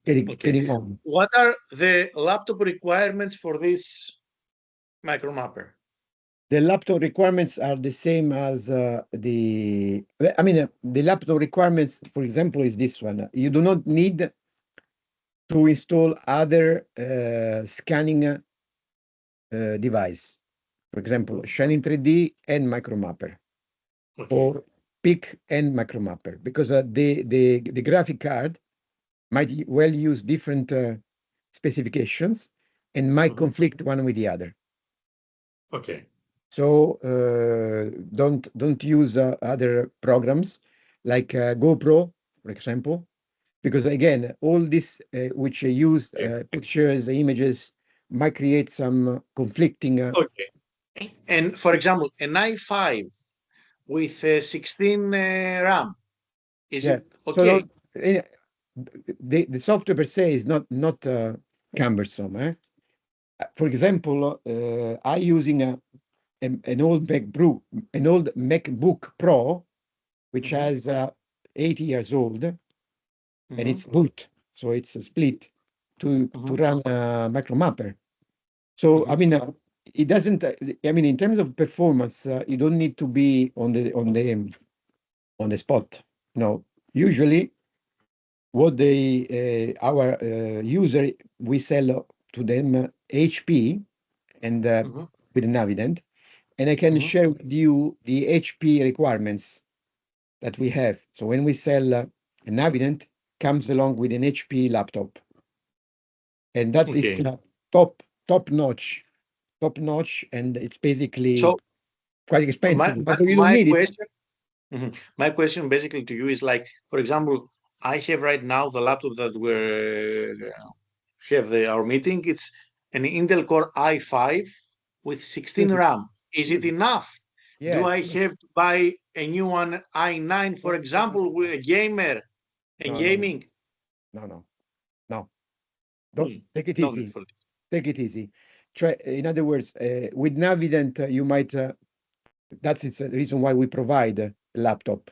getting on. What are the laptop requirements for this MICRON mapper? The laptop requirements are the same as the laptop requirements, for example, is this one. You do not need to install other scanning device. For example, Shining 3D and MICRON mapper, or PIC and MICRON mapper, because the graphic card might well use different specifications and might conflict one with the other. Okay. So don't use other programs like GoPro, for example, because again, all this which use pictures, images, might create some conflicting. Okay. And for example, an i5 with 16 RAM, is it okay? So the software per se is not cumbersome. For example, I using an old MacBook Pro, which has 80 years old, and it's boot, so it's a split to run MICRON mapper. So I mean, it doesn't. I mean, in terms of performance, you don't need to be on the spot. No, usually, what our user, we sell to them HP, and with Navident, and I can share with you the HP requirements that we have. So when we sell a Navident, comes along with an HP laptop, and that is top notch, and it's basically So quite my, expensive, my, but you don't my need it. question, my question basically to you is like, for example, I have right now the laptop that we're have our meeting. It's an Intel Core i5 with 16 Use it, RAM. Is it use it. enough? Do Yes. I have to buy a new one, i9, for example, with a gamer and gaming? No. Don't take it No need easy. for this. Take it easy. Try, in other words, with Navident, you might. That's the reason why we provide a laptop,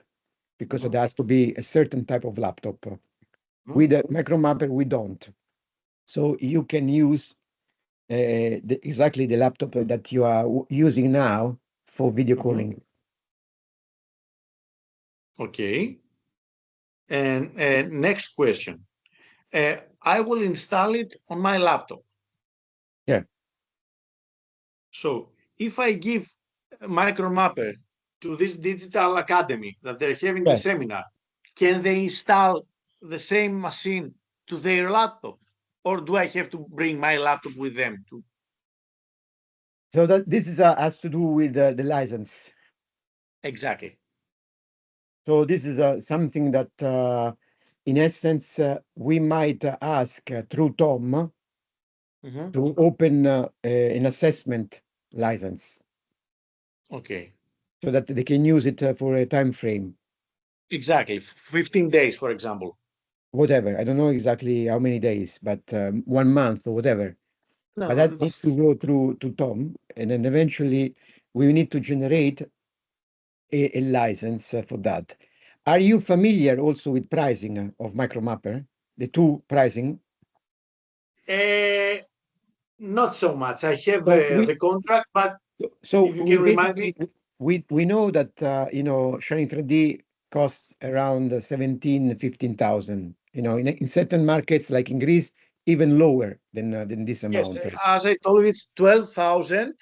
because it has to be a certain type of laptop. With a MicroMapper, we don't. So you can use exactly the laptop that you are using now for video calling. Okay. And next question. I will install it on my laptop. Yeah. So if I give MicroMapper to this digital academy that they're having the seminar, can they install the same machine to their laptop? Or do I have to bring my laptop with them too? So that this is has to do with the license. Exactly. So this is something that, in essence, we might ask through Tom to open an assessment license. Okay. So that they can use it for a time frame. Exactly. 15 days, for example. Whatever. I don't know exactly how many days, but 1 month or whatever. No, But that needs to go through to Tom, and then eventually we need to generate a license for that. Are you familiar also with pricing of MicroMapper? The two pricing? not so much. I have So the contract, but so if you we can remind me. basically we know that Shining 3D costs around 17,000-15,000. In certain markets like in Greece, even lower than this Yes, amount. as I told you, it's 12,000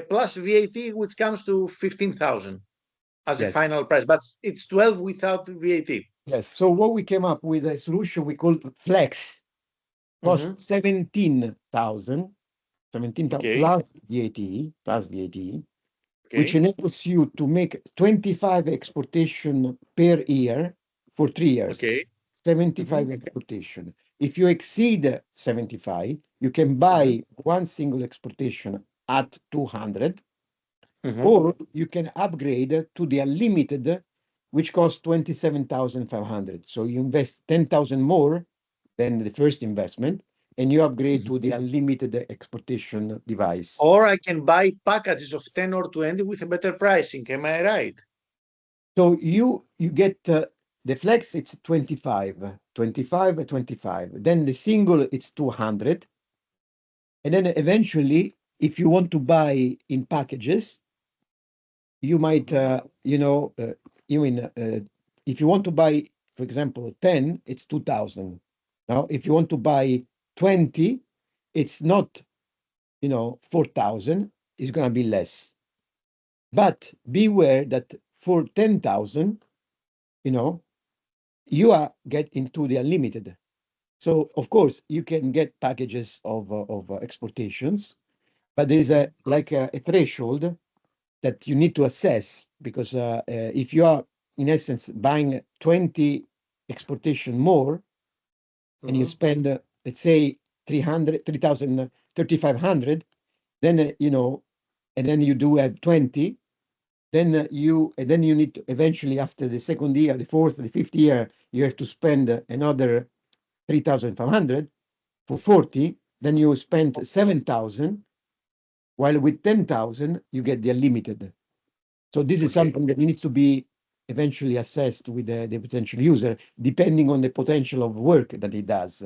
plus VAT, which comes to 15,000 as a Yes. final price, but it's 12 without VAT. Yes. So what we came up with a solution we called Flex, cost 17,000 Okay. plus VAT, which Okay. enables you to make 25 exportation per year for 3 years. Okay. 75 exportation. If you exceed 75, you can buy one single exportation at 200, or you can upgrade to the unlimited, which costs 27,500. So you invest 10,000 more than the first investment, and you upgrade to the unlimited exportation device. Or I can buy packages of 10 or 20 with a better pricing. Am I right? So you get the flex, it's 25, 25, 25. Then the single, it's 200. And then eventually, if you want to buy in packages, you might, if you want to buy, for example, 10, it's 2,000. Now, if you want to buy 20, it's not, 4,000, it's going to be less. But beware that for 10,000, you are get into the unlimited. So of course you can get packages of exportations, but there's a threshold that you need to assess, because if you are in essence buying 20 exportation more and you spend let's say 300, 3,000, 3,500, then and then you do have 20, then you need to eventually, after the second year, the fourth, the fifth year, you have to spend another 3,500 for 40. Then you spend 7,000, while with 10,000 you get the unlimited. So this is something that needs to be eventually assessed with the potential user, depending on the potential of work that he does.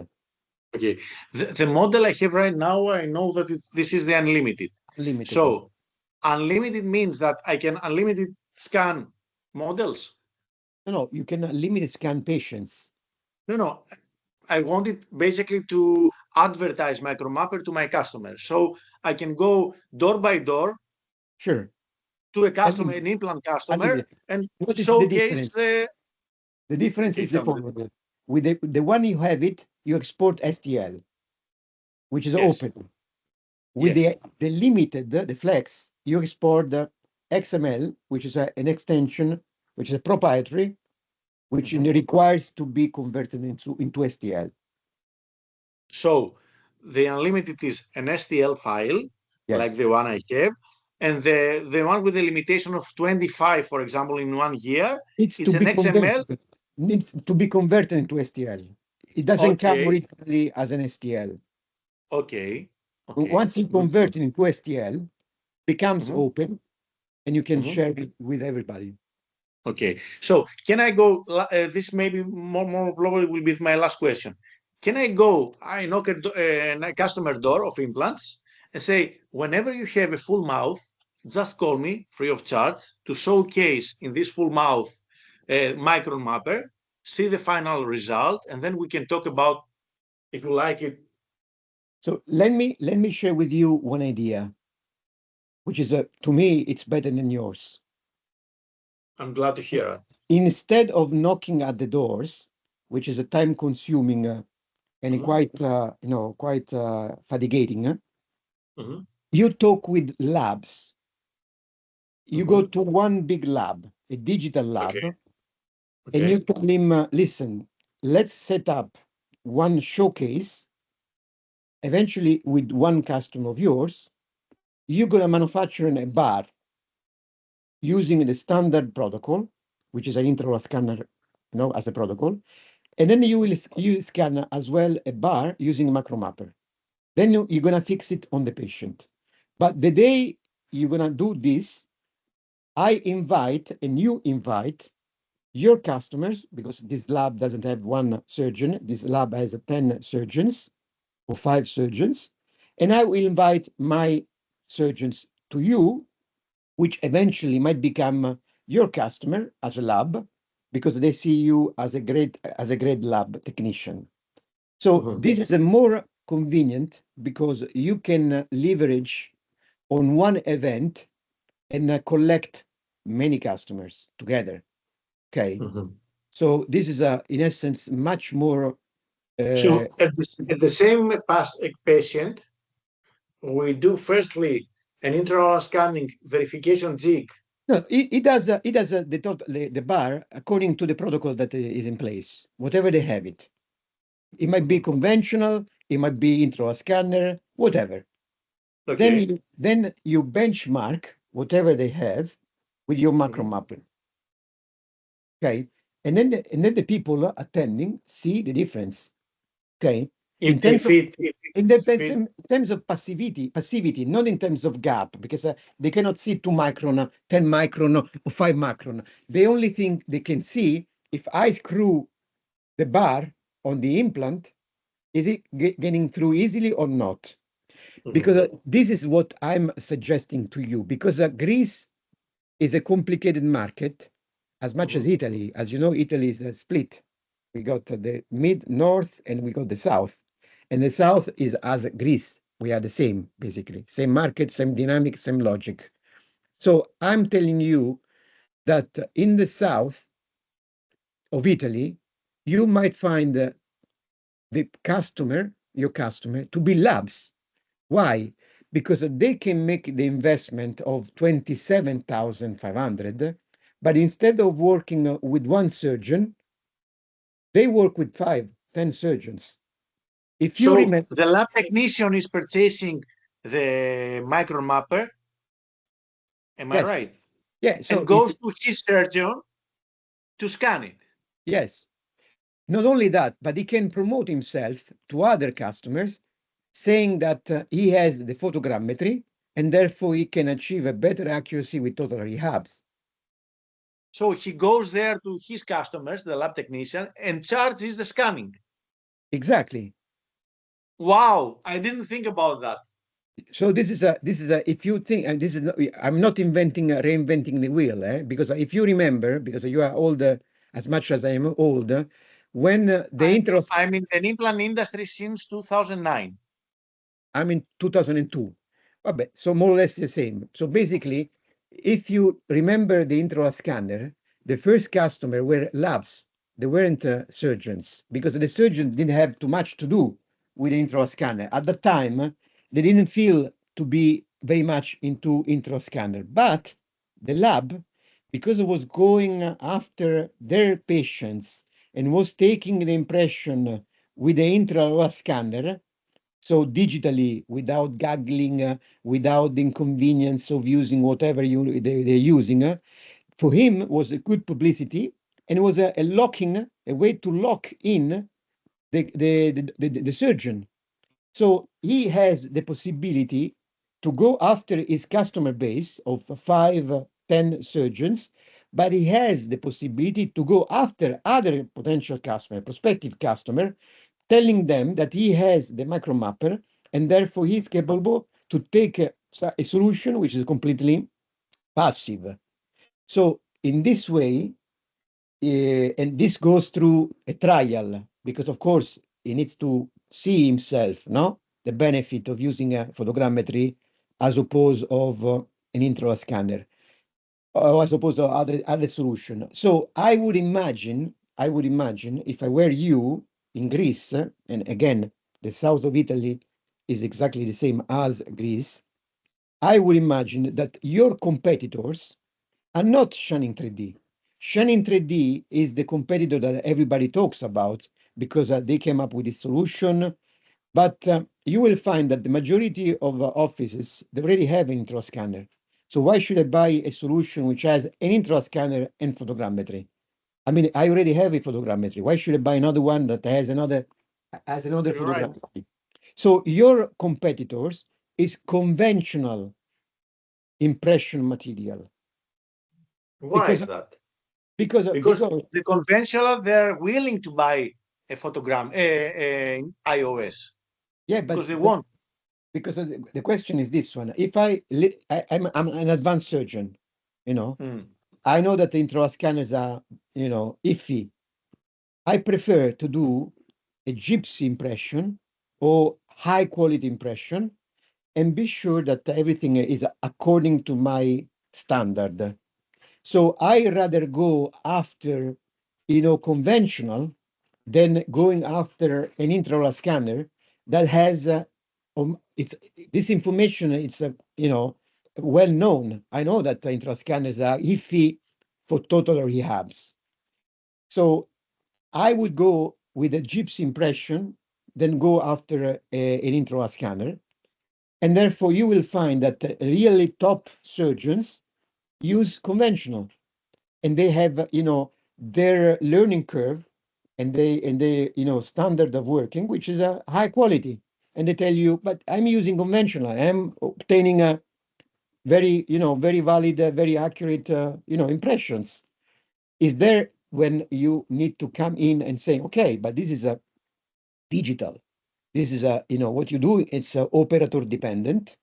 Okay. The model I have right now, I know that this is the unlimited. Unlimited. So unlimited means that I can unlimited scan models. No, you can unlimited scan patients. No. I wanted basically to advertise MicroMapper to my customers. So I can go door by door Sure. to a customer, I'll an implant give customer, you. and What is the showcase difference? the. The difference Okay, is the tell me. following. With the one you have it, you export STL, which is Yes, open. With yes. the limited, the flex, you export the XML, which is an extension, which is proprietary, which requires to be converted into STL. So the unlimited is an STL file, like Yes. the one I have, and the one with the limitation of 25, for example, in 1 year, It's to it's an be XML. converted. Needs to be converted into STL. It doesn't come Okay, originally as an STL. okay, okay. Once you Good. convert it into STL, becomes Mhm, open, and you can mhm. share it with everybody. Okay. So can I go? This maybe more probably will be my last question. Can I go? I knock a customer door of implants and say, whenever you have a full mouth, just call me free of charge to showcase in this full mouth micron mapper, see the final result, and then we can talk about if you like it. So let me share with you one idea, which is to me it's better than yours. I'm glad to hear it. Instead of knocking at the doors, which is a time-consuming and Mhm, quite fatiguing, mhm, you talk with labs. You go mhm. to one big lab, a digital Okay, lab, and you okay. tell him, listen, let's set up one showcase. Eventually, with one customer of yours, you're gonna manufacture a bar using the standard protocol, which is an intraoral scanner, as a protocol, and then you scan as well a bar using MicroMapper. Then you're gonna fix it on the patient. But the day you're gonna do this, I invite and you invite your customers, because this lab doesn't have one surgeon. This lab has 10 surgeons or 5 surgeons, and I will invite my surgeons to you, which eventually might become your customer as a lab, because they see you as a great lab technician. So Mhm. this is a more convenient because you can leverage on one event and collect many customers together. Okay, Mhm. so this is in essence much more. So at the same patient, we do firstly an intraoral scanning verification jig. No, it does the bar according to the protocol that is in place, whatever they have it. It might be Mhm. conventional, it might be intraoral scanner, whatever. Then Okay. you benchmark whatever they have with your macro Mhm. mapping. Okay, and then the people attending see the difference. Okay, If in they terms of fit, if it's fit. in terms of passivity, not in terms of gap, because they cannot see 2 micron, 10 micron, or 5 micron. The only thing they can see, if I screw the bar on the implant, is it getting through easily or not? Mhm. Because this is what I'm suggesting to you, because Greece is a complicated market as much as Mhm. Italy. As you know, Italy is split. We got the mid north and we got the south. And the south is as Greece. We are the same, basically. Same market, same dynamic, same logic. So I'm telling you that in the south of Italy, you might find your customer, to be labs. Why? Because they can make the investment of 27,500, but instead of working with one surgeon, they work with 5, 10 surgeons. If you So remember, the lab technician is purchasing the micron mapper, am I yes, right? yeah, so And goes to his surgeon to scan it. yes, not only that, but he can promote himself to other customers, saying that he has the photogrammetry and therefore he can achieve a better accuracy with total rehabs. So he goes there to his customers, the lab technician, and charges the scanning. Exactly. Wow, I didn't think about that. So this is a if you think, and this is not, I'm not reinventing the wheel, because if you remember, because you are older as much as I am old, when the I'm in the implant industry since 2009. I'm in 2002. So more or less the same. So basically, if you remember the intraoral scanner, the first customer were labs. They weren't surgeons, because the surgeon didn't have too much to do with the intraoral scanner. At the time, they didn't feel to be very much into intraoral scanner. But the lab, because it was going after their patients and was taking the impression with the intraoral scanner, so digitally, without goggling, without the inconvenience of using whatever they're using, for him was a good publicity, and it was a way to lock in the surgeon. So he has the possibility to go after his customer base of 5, 10 surgeons, but he has the possibility to go after other potential customer, prospective customer, telling them that he has the MicroMapper, and therefore he's capable to take a solution which is completely passive. So in this way, and this goes through a trial, because of course he needs to see himself, no, the benefit of using a photogrammetry as opposed of an intraoral scanner, or as opposed to other solution. So I would imagine if I were you in Greece, and again, the south of Italy is exactly the same as Greece, I would imagine that your competitors are not Shining 3D. Shining 3D is the competitor that everybody talks about because they came up with this solution. But you will find that the majority of offices, they already have an intraoral scanner. So why should I buy a solution which has an intraoral scanner and photogrammetry? I mean, I already have a photogrammetry. Why should I buy another one that has another photogrammetry? Right. So your competitors is conventional impression material. Why is that? Because the conventional, they're willing to buy a photogram, iOS. Yeah, but because they want. Because the question is this one: if I'm an advanced surgeon, I know that the intraoral scanners are iffy. I prefer to do a gypsy impression or high quality impression and be sure that everything is according to my standard. So I rather go after conventional than going after an intraoral scanner that has it's this information. It's well known. I know that intraoral scanners are iffy for total rehabs. So I would go with a gypsy impression, then go after an intraoral scanner, and therefore you will find that really top surgeons use conventional, and they have their learning curve and they standard of working, which is a high quality, and they tell you, but I'm using conventional, I'm obtaining a very very valid, very accurate impressions. Is there when you need to come in and say, okay, but this is a digital, this is a what you do, it's operator dependent.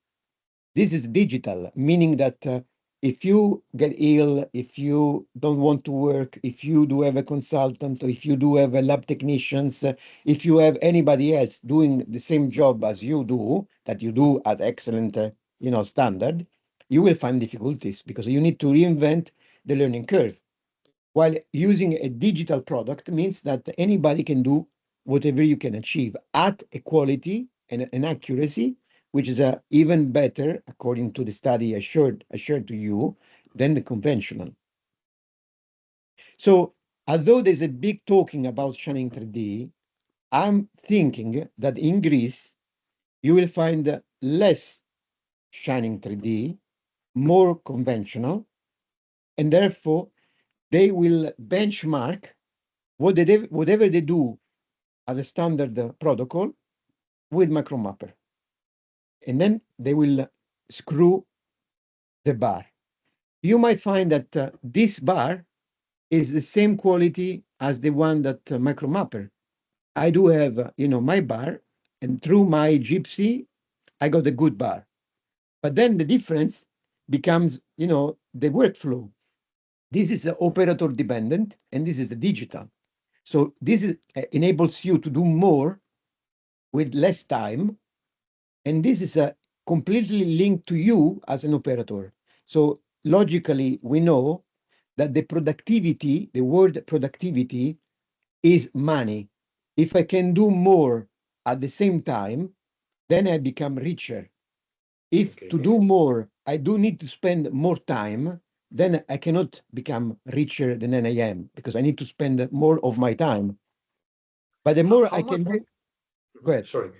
This is digital, meaning that if you get ill, if you don't want to work, if you do have a consultant, or if you do have a lab technicians, if you have anybody else doing the same job as you do, that you do at excellent, standard, you will find difficulties because you need to reinvent the learning curve. While using a digital product means that anybody can do whatever you can achieve at a quality and an accuracy which is even better, according to the study I shared to you, than the conventional. So, although there's a big talking about Shining 3D, I'm thinking that in Greece, you will find less Shining 3D, more conventional, and therefore they will benchmark whatever they do as a standard protocol with MicroMapper. And then they will screw the bar. You might find that this bar is the same quality as the one that MicroMapper. I do have, my bar, and through my Gypsy, I got a good bar. But then the difference becomes, the workflow. This is operator dependent, and this is the digital. So this enables you to do more with less time. And this is completely linked to you as an operator. So logically, we know that the productivity, the word productivity, is money. If I can do more at the same time, then I become richer. If to do more, I do need to spend more time, then I cannot become richer than I am because I need to spend more of my time. But the more I can do, go ahead. Sorry.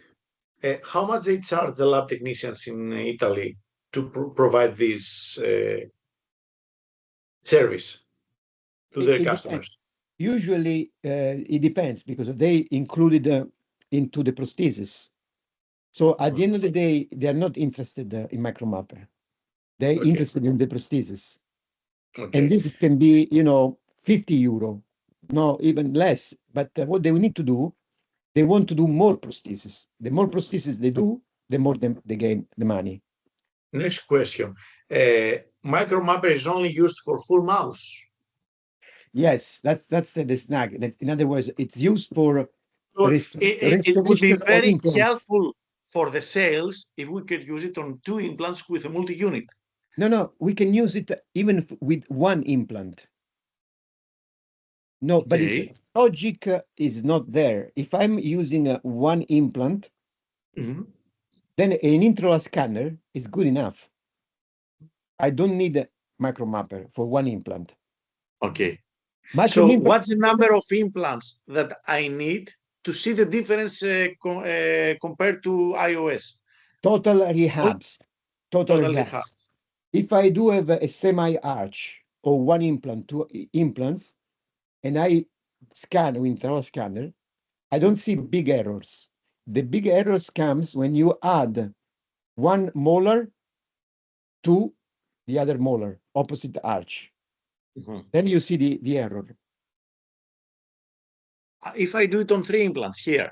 How much they charge the lab technicians in Italy to provide this service to their customers? Usually, it depends because they included into the prosthesis. So at the end of the day, they are not interested in MicroMapper. They're interested in the prosthesis. And this can be, 50 euro, no, even less. But what they need to do, they want to do more prosthesis. The more prosthesis they do, the more they gain the money. Next question. MicroMapper is only used for full mouse. Yes, that's the snag. In other words, it's used for So it would be restoration of very implants. helpful for the sales if we could use it on 2 implants with a multi-unit. No, we can use it even with one implant. No, but its logic is not there. If I'm using one implant, then an intraoral scanner is good enough. I don't need a MicroMapper for one implant. Okay. Micro So implant, what's the number of implants that I need to see the difference compared to iOS? total rehabs. Total rehabs. If I do have a semi-arch or one implant, two implants, and I scan with intraoral scanner, I don't see big errors. The big errors comes when you add one molar to the other molar, opposite arch. Then you see the error. If I do it on 3 implants here.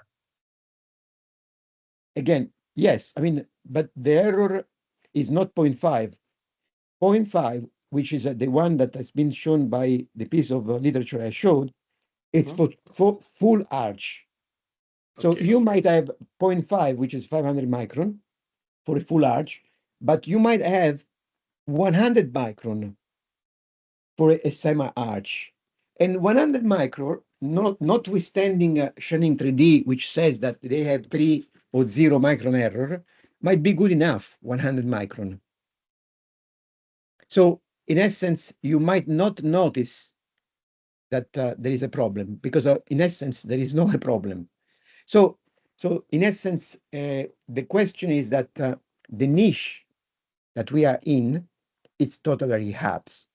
Again, yes, I mean, but the error is not 0.5. 0.5, which is the one that has been shown by the piece of literature I showed, it's for full arch. So you might have 0.5, which is 500 micron for a full arch, but you might have 100 micron for a semi-arch. And 100 micron, notwithstanding Shining 3D, which says that they have 3 or 0 micron error, might be good enough, 100 micron. So in essence, you might not notice that there is a problem because in essence, there is no problem. So in essence, the question is that the niche that we are in, it's totally rehabs.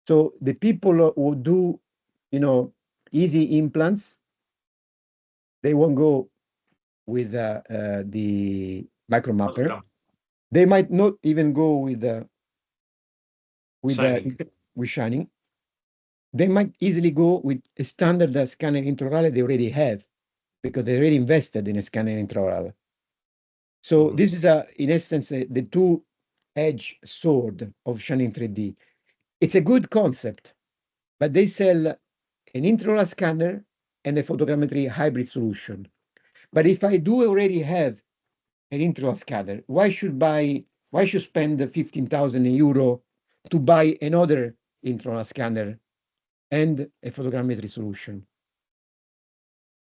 So the people who do, easy implants, they won't go with the MicroMapper. They might not even go with Shining. They might easily go with a standard scanner intraoral they already have because they already invested in a scanner intraoral. So this is in essence the two-edged sword of Shining 3D. It's a good concept, but they sell an intraoral scanner and a photogrammetry hybrid solution. But if I do already have an intraoral scanner, why should spend 15,000 euro to buy another intraoral scanner and a photogrammetry solution?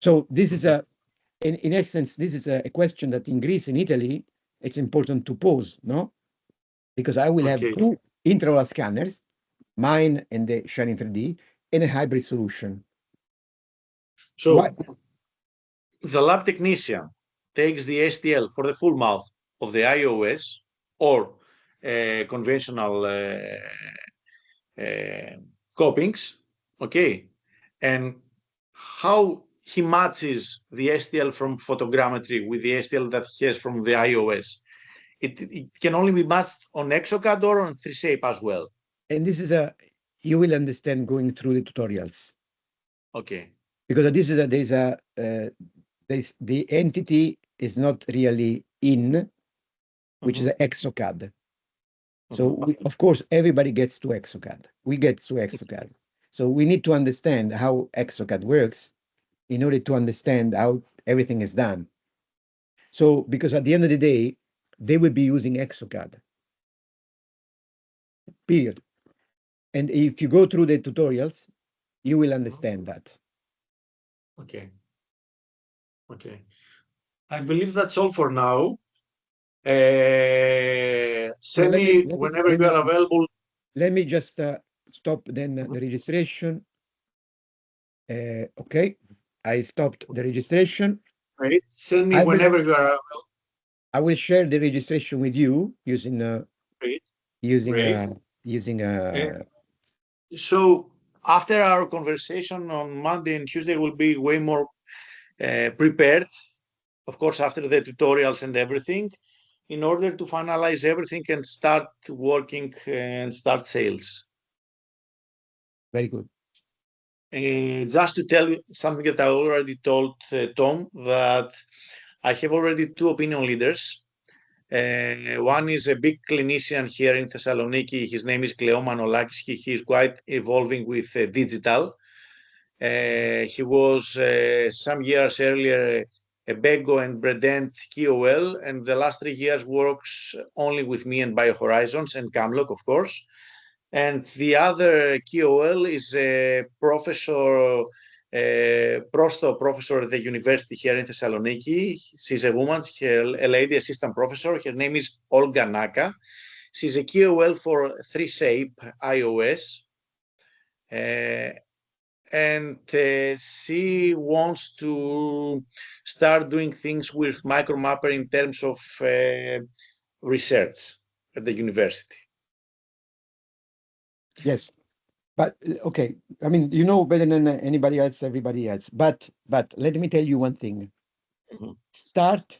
So this is in essence, this is a question that in Greece and Italy, it's important to pose, no? Because I will have 2 intraoral scanners, mine and the Shining 3D, in a hybrid solution. So the lab technician takes the STL for the full mouth of the iOS or conventional copings, okay? And how he matches the STL from photogrammetry with the STL that he has from the iOS. It can only be matched on Exocad or on 3Shape as well. And this is you will understand going through the tutorials. Okay. Because this is the entity is not really in, which is Exocad. So of course, everybody gets to Exocad. We get to Exocad. So we need to understand how extracad works in order to understand how everything is done. So, because at the end of the day, they will be using extracad, period. And if you go through the tutorials, you will understand that. Okay. Okay. I believe that's all for now. Send me whenever you are available. Let me just stop then the registration. Okay, I stopped the registration. Right. Send me whenever you are available. I will share the registration with you using Great. So after our conversation on Monday and Tuesday, we'll be way more prepared, of course, after the tutorials and everything, in order to finalize everything and start working and start sales. Very good. Just to tell you something that I already told Tom, that I have already 2 opinion leaders. One is a big clinician here in Thessaloniki. His name is Cleo Manolakis. He is quite evolving with digital. He was some years earlier a Bego and Bredent KOL, and the last 3 years works only with me and BioHorizons and Camlock, of course. And the other KOL is a professor, Prosto professor at the university here in Thessaloniki. She's a woman, a lady assistant professor. Her name is Olga Naka. She's a KOL for 3Shape iOS. And she wants to start doing things with MicroMapper in terms of research at the university. Yes, but okay. I mean, you know better than anybody else, everybody else. But let me tell you one thing. Mm-hmm. Start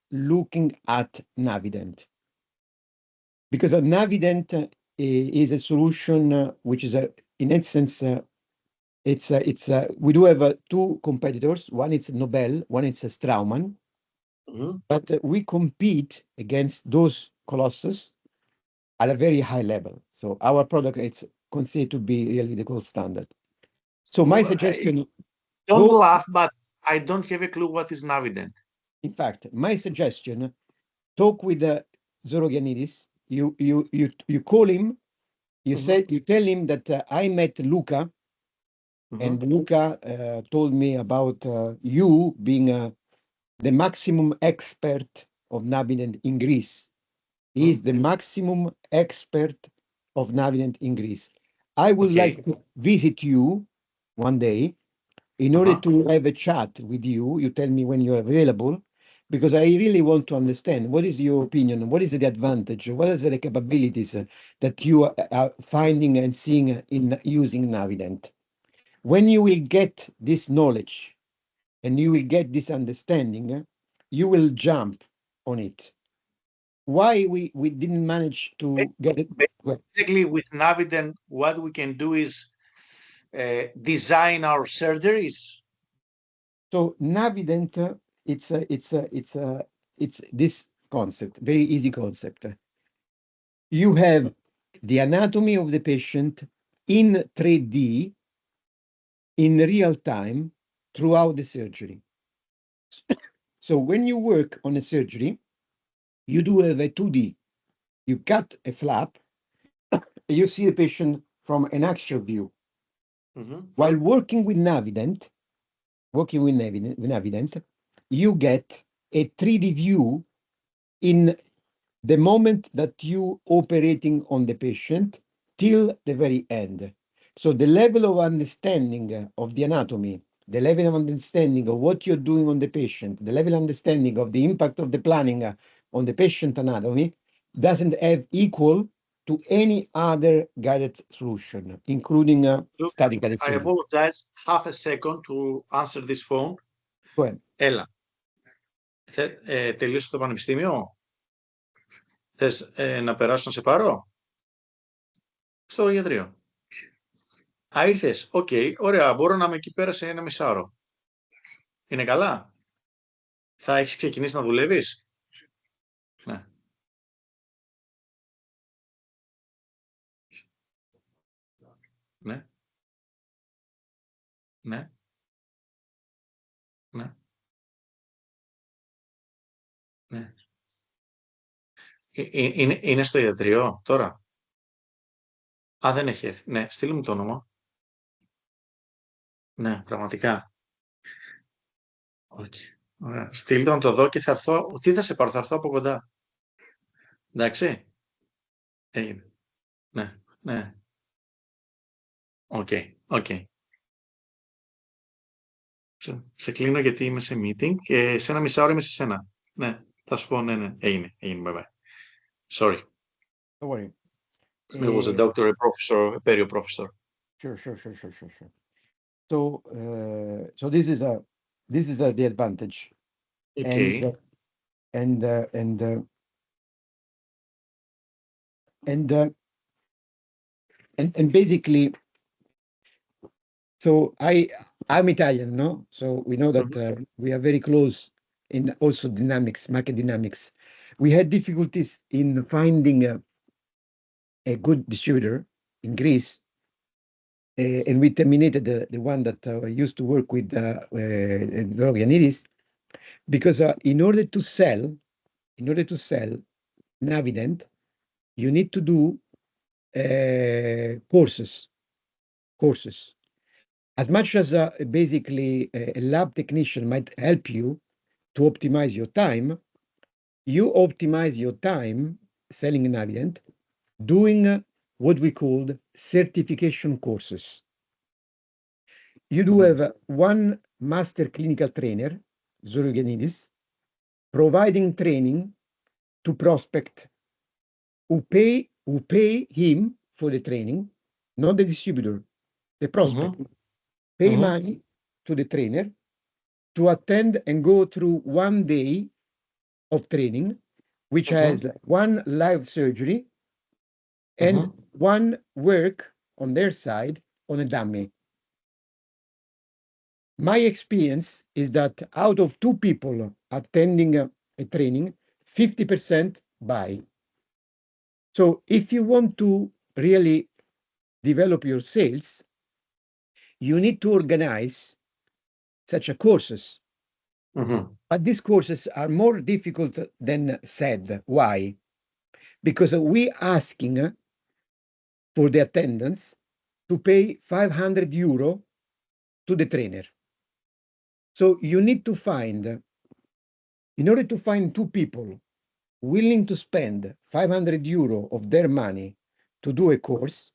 looking at Navident, because a Navident is a solution which is in essence we do have 2 competitors. One is Nobel, one is Straumann. Mm-hmm. But we compete against those colossus at a very high level. So our product is considered to be really the gold standard. So my suggestion... Don't laugh, but I don't have a clue what is Navident. In fact, my suggestion, talk with Zorogianidis. You call him, you tell him that I met Luca, and Luca told me about you being the maximum expert of Navident in Greece. He is the maximum expert of Navident in Greece. I would like to visit you one day in order to have a chat with you. You tell me when you're available, because I really want to understand what is your opinion, what is the advantage, what are the capabilities that you are finding and seeing in using Navident. When you will get this knowledge and you will get this understanding, you will jump on it. Why we didn't manage to get it? Basically, with Navident, what we can do is design our surgeries. So Navident, it's this concept, very easy concept. You have the anatomy of the patient in 3D in real time throughout the surgery. So when you work on a surgery, you do have a 2D. You cut a flap, you see the patient from an actual view. While working with Navident, you get a 3D view in the moment that you operating on the patient till the very end. So the level of understanding of the anatomy, the level of understanding of what you're doing on the patient, the level of understanding of the impact of the planning on the patient anatomy doesn't have equal to any other guided solution, including static guided I apologize. Half a second to answer this phone. Go ahead. Έλα. Τελείωσε το πανεπιστήμιο. Θες να περάσω να σε πάρω στο ιατρείο. Α, ήρθες. Οκ, ωραία. Μπορώ να είμαι εκεί πέρα σε 1,5 ώρα. Είναι καλά. Θα έχεις ξεκινήσει να δουλεύεις. Ναι. Ναι. Ναι. Ναι. Ναι. Είναι στο ιατρείο τώρα. Α, δεν έχει έρθει. Ναι, στείλ μου το όνομα. Ναι, πραγματικά. Okay. Ωραία. Στείλ το να το δω και θα έρθω. Τι θα σε πάρω, θα έρθω από κοντά. Εντάξει. Έγινε. Ναι, ναι. Οκ, οκ. Σε κλείνω γιατί είμαι σε meeting και σε ένα μισάωρο είμαι σε σένα. Ναι, θα σου πω, ναι, έγινε, bye bye. Sorry. Don't worry. It was a doctor, a professor, a perio professor. Sure. So this is the advantage. Okay. And basically, so I'm Italian, no? So we know that we are very close in also dynamics, market dynamics. We had difficulties in finding a good distributor in Greece, and we terminated the one that used to work with Drogianidis, because in order to sell Navident, you need to do courses. As much as basically a lab technician might help you to optimize your time, you optimize your time selling Navident doing what we called certification courses. You do have one master clinical trainer, Zoroganidis, providing training to prospect who pay him for the training, not the distributor, the prospect. Pay money to the trainer to attend and go through 1 day of training, which has one live surgery and one work on their side on a dummy. My experience is that out of 2 people attending a training, 50% buy. So if you want to really develop your sales, you need to organize such a courses. But these courses are more difficult than said. Why? Because we asking for the attendance to pay 500 euro to the trainer. So you need to find, in order to find 2 people willing to spend 500 euro of their money to do a course,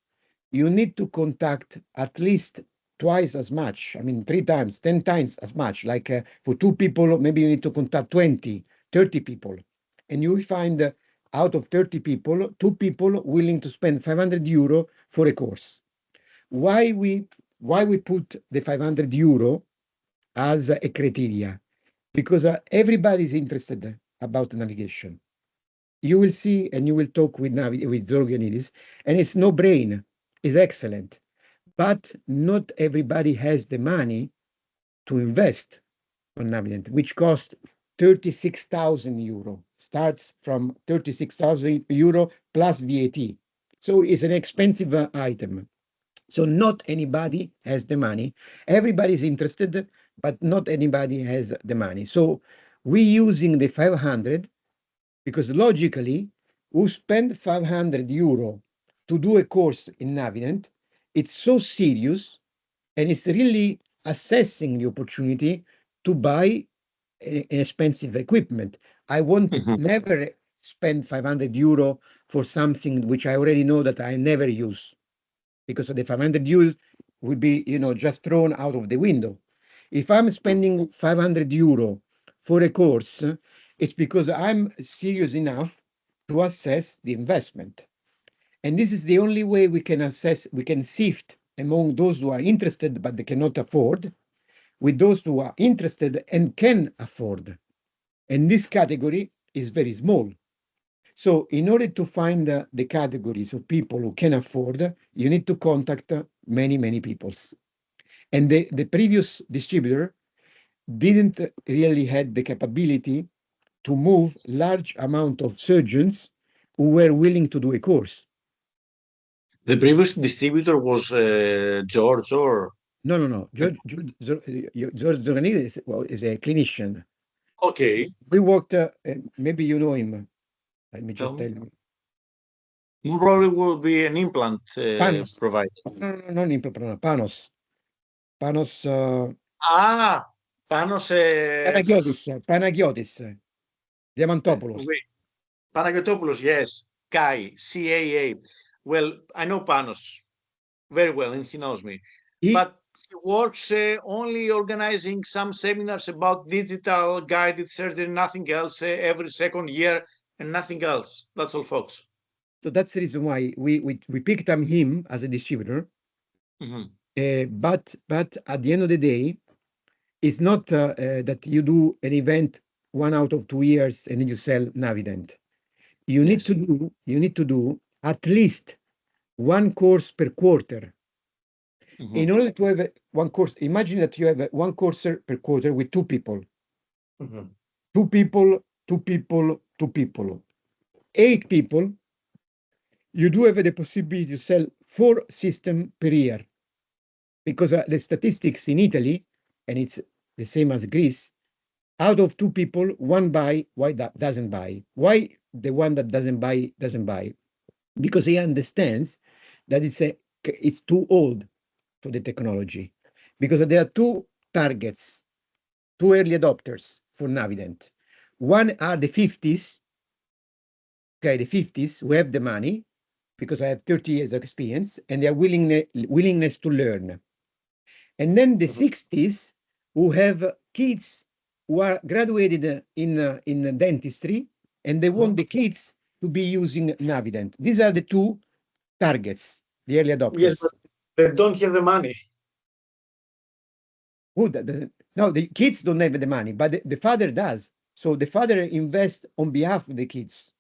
you need to contact at least twice as much. I mean, 3 times, 10 times as much. Like for 2 people, maybe you need to contact 20, 30 people. And you will find out of 30 people, 2 people willing to spend 500 euro for a course. Why we put the 500 euro as a criteria? Because everybody is interested about navigation. You will see, and you will talk with Zorganidis, and it's no brain, it's excellent. But not everybody has the money to invest on Navident, which costs 36,000 euro. Starts from 36,000 euro plus VAT. So it's an expensive item. So not anybody has the money. Everybody is interested, but not anybody has the money. So we using the 500 because logically, who spend 500 euro to do a course in Navident, it's so serious and it's really assessing the opportunity to buy an expensive equipment. I won't never spend 500 euro for something which I already know that I never use, because the 500 euro will be, just thrown out of the window. If I'm spending 500 euro for a course, it's because I'm serious enough to assess the investment. And this is the only way we can assess, we can sift among those who are interested but they cannot afford, with those who are interested and can afford. And this category is very small. So in order to find the categories of people who can afford, you need to contact many, many people. And the previous distributor didn't really had the capability to move large amount of surgeons who were willing to do a course. The previous distributor was George or? No. George Zorganidis is a clinician. Okay. We worked, maybe you know him. Let me just tell you. More probably will be an implant Panos. provider. No, non implant, Panos. Panos. Panos. Panagiotis. Diamantopoulos. Wait, Papadopoulos, yes. Kai, CAA. Well, I know Panos very well, and he knows me. But he works only organizing some seminars about digital guided surgery, nothing else, every second year, and nothing else. That's all, folks. So that's the reason why we picked on him as a distributor. But at the end of the day, it's not that you do an event 1 out of 2 years and then you sell Navident. You need to do at least 1 course per quarter. In order to have one course, imagine that you have 1 course per quarter with 2 people. 2 people, 2 people, 2 people. 8 people, you do have the possibility to sell 4 systems per year. Because the statistics in Italy, and it's the same as Greece, out of 2 people, 1 buy, why that doesn't buy? Why the one that doesn't buy doesn't buy? Because he understands that it's too old for the technology. Because there are 2 targets, 2 early adopters for Navident. One are the 50s, okay, the 50s who have the money, because I have 30 years of experience, and their willingness to learn. And then the 60s who have kids who are graduated in dentistry, and they want the kids to be using Navident. These are the 2 targets, the early adopters. Yes, but they don't have the money. Who doesn't? No, the kids don't have the money, but the father does. So the father invests on behalf of the kids.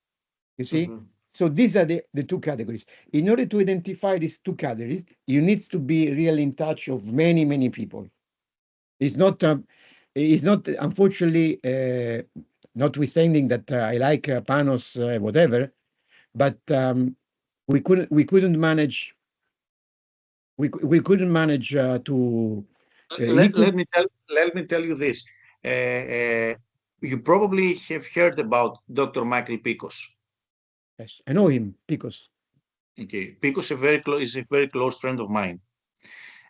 You see? So these are the 2 categories. In order to identify these 2 categories, you need to be really in touch of many, many people. It's not, unfortunately, notwithstanding that I like Panos, whatever, but we couldn't manage. We couldn't manage to. Let me tell you this. You probably have heard about Dr. Michael Picos. Yes, I know him, Picos. Okay, Picos is a very close friend of mine,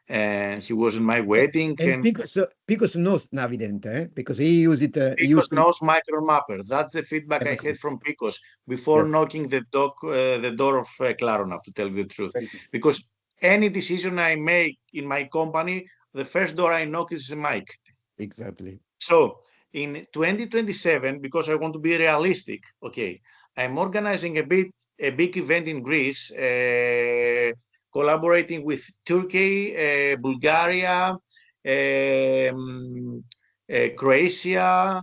and he was in my wedding. And Picos knows Navident, because he used it. Picos knows MAPPER. That's the feedback I had from Picos before knocking the door of Claronav, to tell you the truth. Because any decision I make in my company, the first door I knock is Mike. Exactly. So in 2027, because I want to be realistic, okay, I'm organizing a big event in Greece, collaborating with Turkey, Bulgaria, Croatia,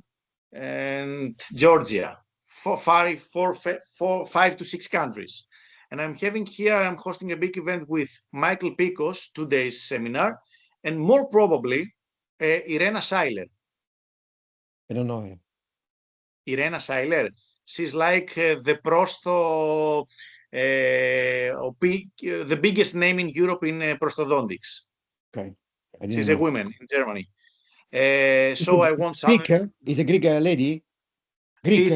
and Georgia. 5 to 6 countries. And I'm hosting a big event with Michael Picos, 2 days seminar, and more probably Irena Seiler. I don't know her. Irena Seiler. She's like the prosto, the biggest name in Europe in prosthodontics. Okay. She's a woman in Germany. So I want some. Is a Greek lady? Greek?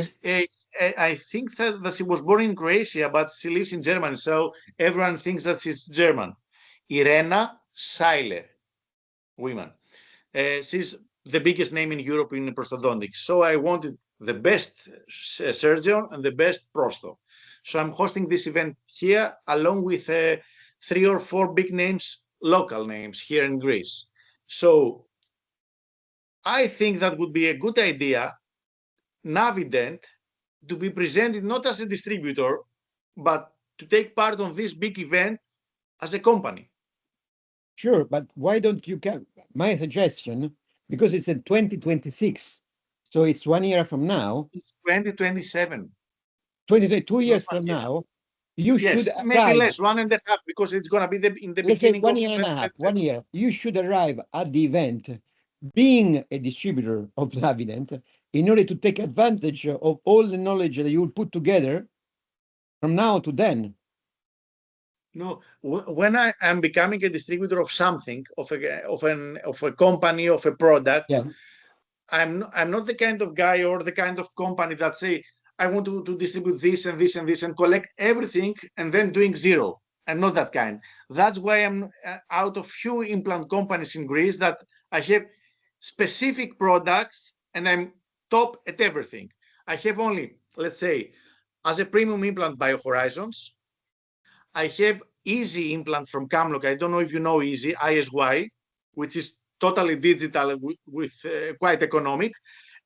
I think that she was born in Croatia, but she lives in Germany. So everyone thinks that she's German. Irena Seiler, woman. She's the biggest name in Europe in prosthodontics. So I wanted the best surgeon and the best prosto. So I'm hosting this event here along with 3 or 4 big names, local names here in Greece. So I think that would be a good idea, Navident, to be presented not as a distributor, but to take part on this big event as a company. Sure, but why don't you come? My suggestion, because it's in 2026, so it's 1 year from now. It's 2027. 2 years from now, you should arrive. Maybe less, 1.5, because it's going to be in the let's beginning say 1 year and a half, 1 year. You should arrive at the event being a distributor of Navident in order to take advantage of all the knowledge that you will put together from now to then. No, when I am becoming a distributor of something, of a company, of a product, Yeah. I'm not the kind of guy or the kind of company that say I want to distribute this and this and this and collect everything and then doing zero. I'm not that kind. That's why I'm out of few implant companies in Greece that I have specific products and I'm top at everything. I have only, let's say, as a premium implant BioHorizons. I have Easy implant from Camlock. I don't know if you know Easy, ISY, which is totally digital with quite economic.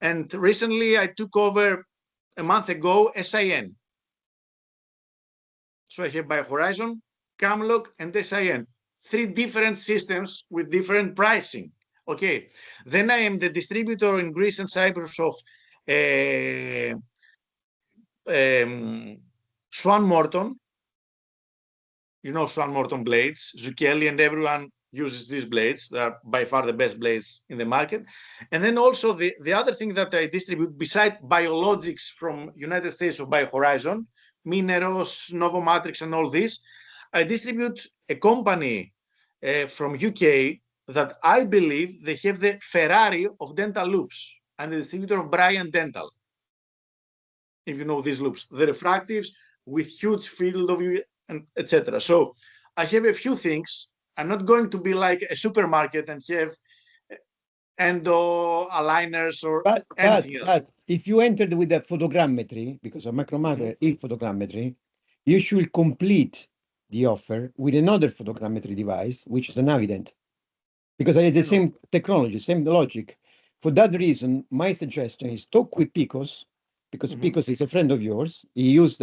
And recently I took over a month ago SIN. So I have BioHorizon, Camlock, and SIN. 3 different systems with different pricing. Okay. Then I am the distributor in Greece and Cyprus of Swan Morton. You know Swan Morton blades, Zucchelli, and everyone uses these blades. They are by far the best blades in the market. And then also the other thing that I distribute, beside biologics from United States of BioHorizon, Mineros, Novomatrix, and all this, I distribute a company from UK that I believe they have the Ferrari of dental loops. I'm the distributor of Bryant Dental. If you know these loops, the refractives with huge field of view, and etc. So I have a few things. I'm not going to be like a supermarket and have endo aligners or anything else. But if you entered with a photogrammetry, because a MicroMatter is photogrammetry, you should complete the offer with another photogrammetry device, which is a Navident, because it's the same technology, same logic. For that reason, my suggestion is talk with Picos, because Picos is a friend of yours. He used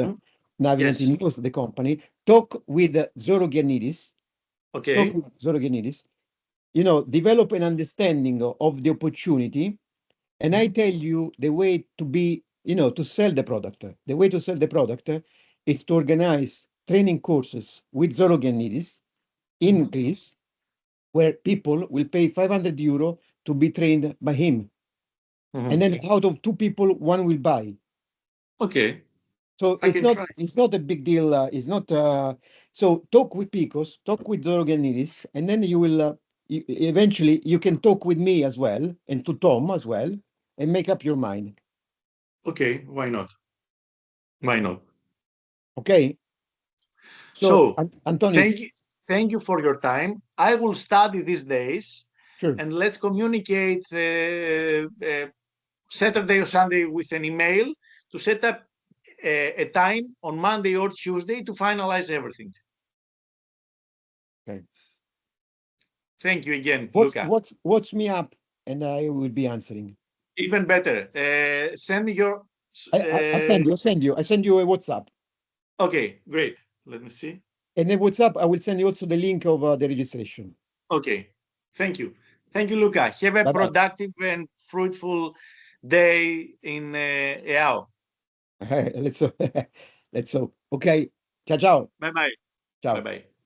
Navident, he knows the company. Talk with Zorogianidis. Okay. Talk with Zorogianidis. You know, develop an understanding of the opportunity. And I tell you the way to be, you know, to sell the product. The way to sell the product is to organize training courses with Zorogianidis in Greece, where people will pay 500 euro to be trained by him. And then out of 2 people, 1 will buy. Okay. So it's not a big deal. It's not. So talk with Picos, talk with Zorogianidis, and then you will eventually you can talk with me as well and to Tom as well and make up your mind. Okay, why not? Why not? Okay. So Antonis, thank you for your time. I will study these days. sure. And let's communicate Saturday or Sunday with an email to set up a time on Monday or Tuesday to finalize everything. Okay. Thank you again, Luca. What's me up, and I will be answering. Even better. Send me your. I send you a WhatsApp. Okay, great. Let me see. And then WhatsApp, I will send you also the link of the registration. Okay. Thank you. Thank you, Luca. Have a productive and fruitful day in EAO. Let's hope. Okay. Ciao, ciao. Bye-bye. Ciao. Bye-bye.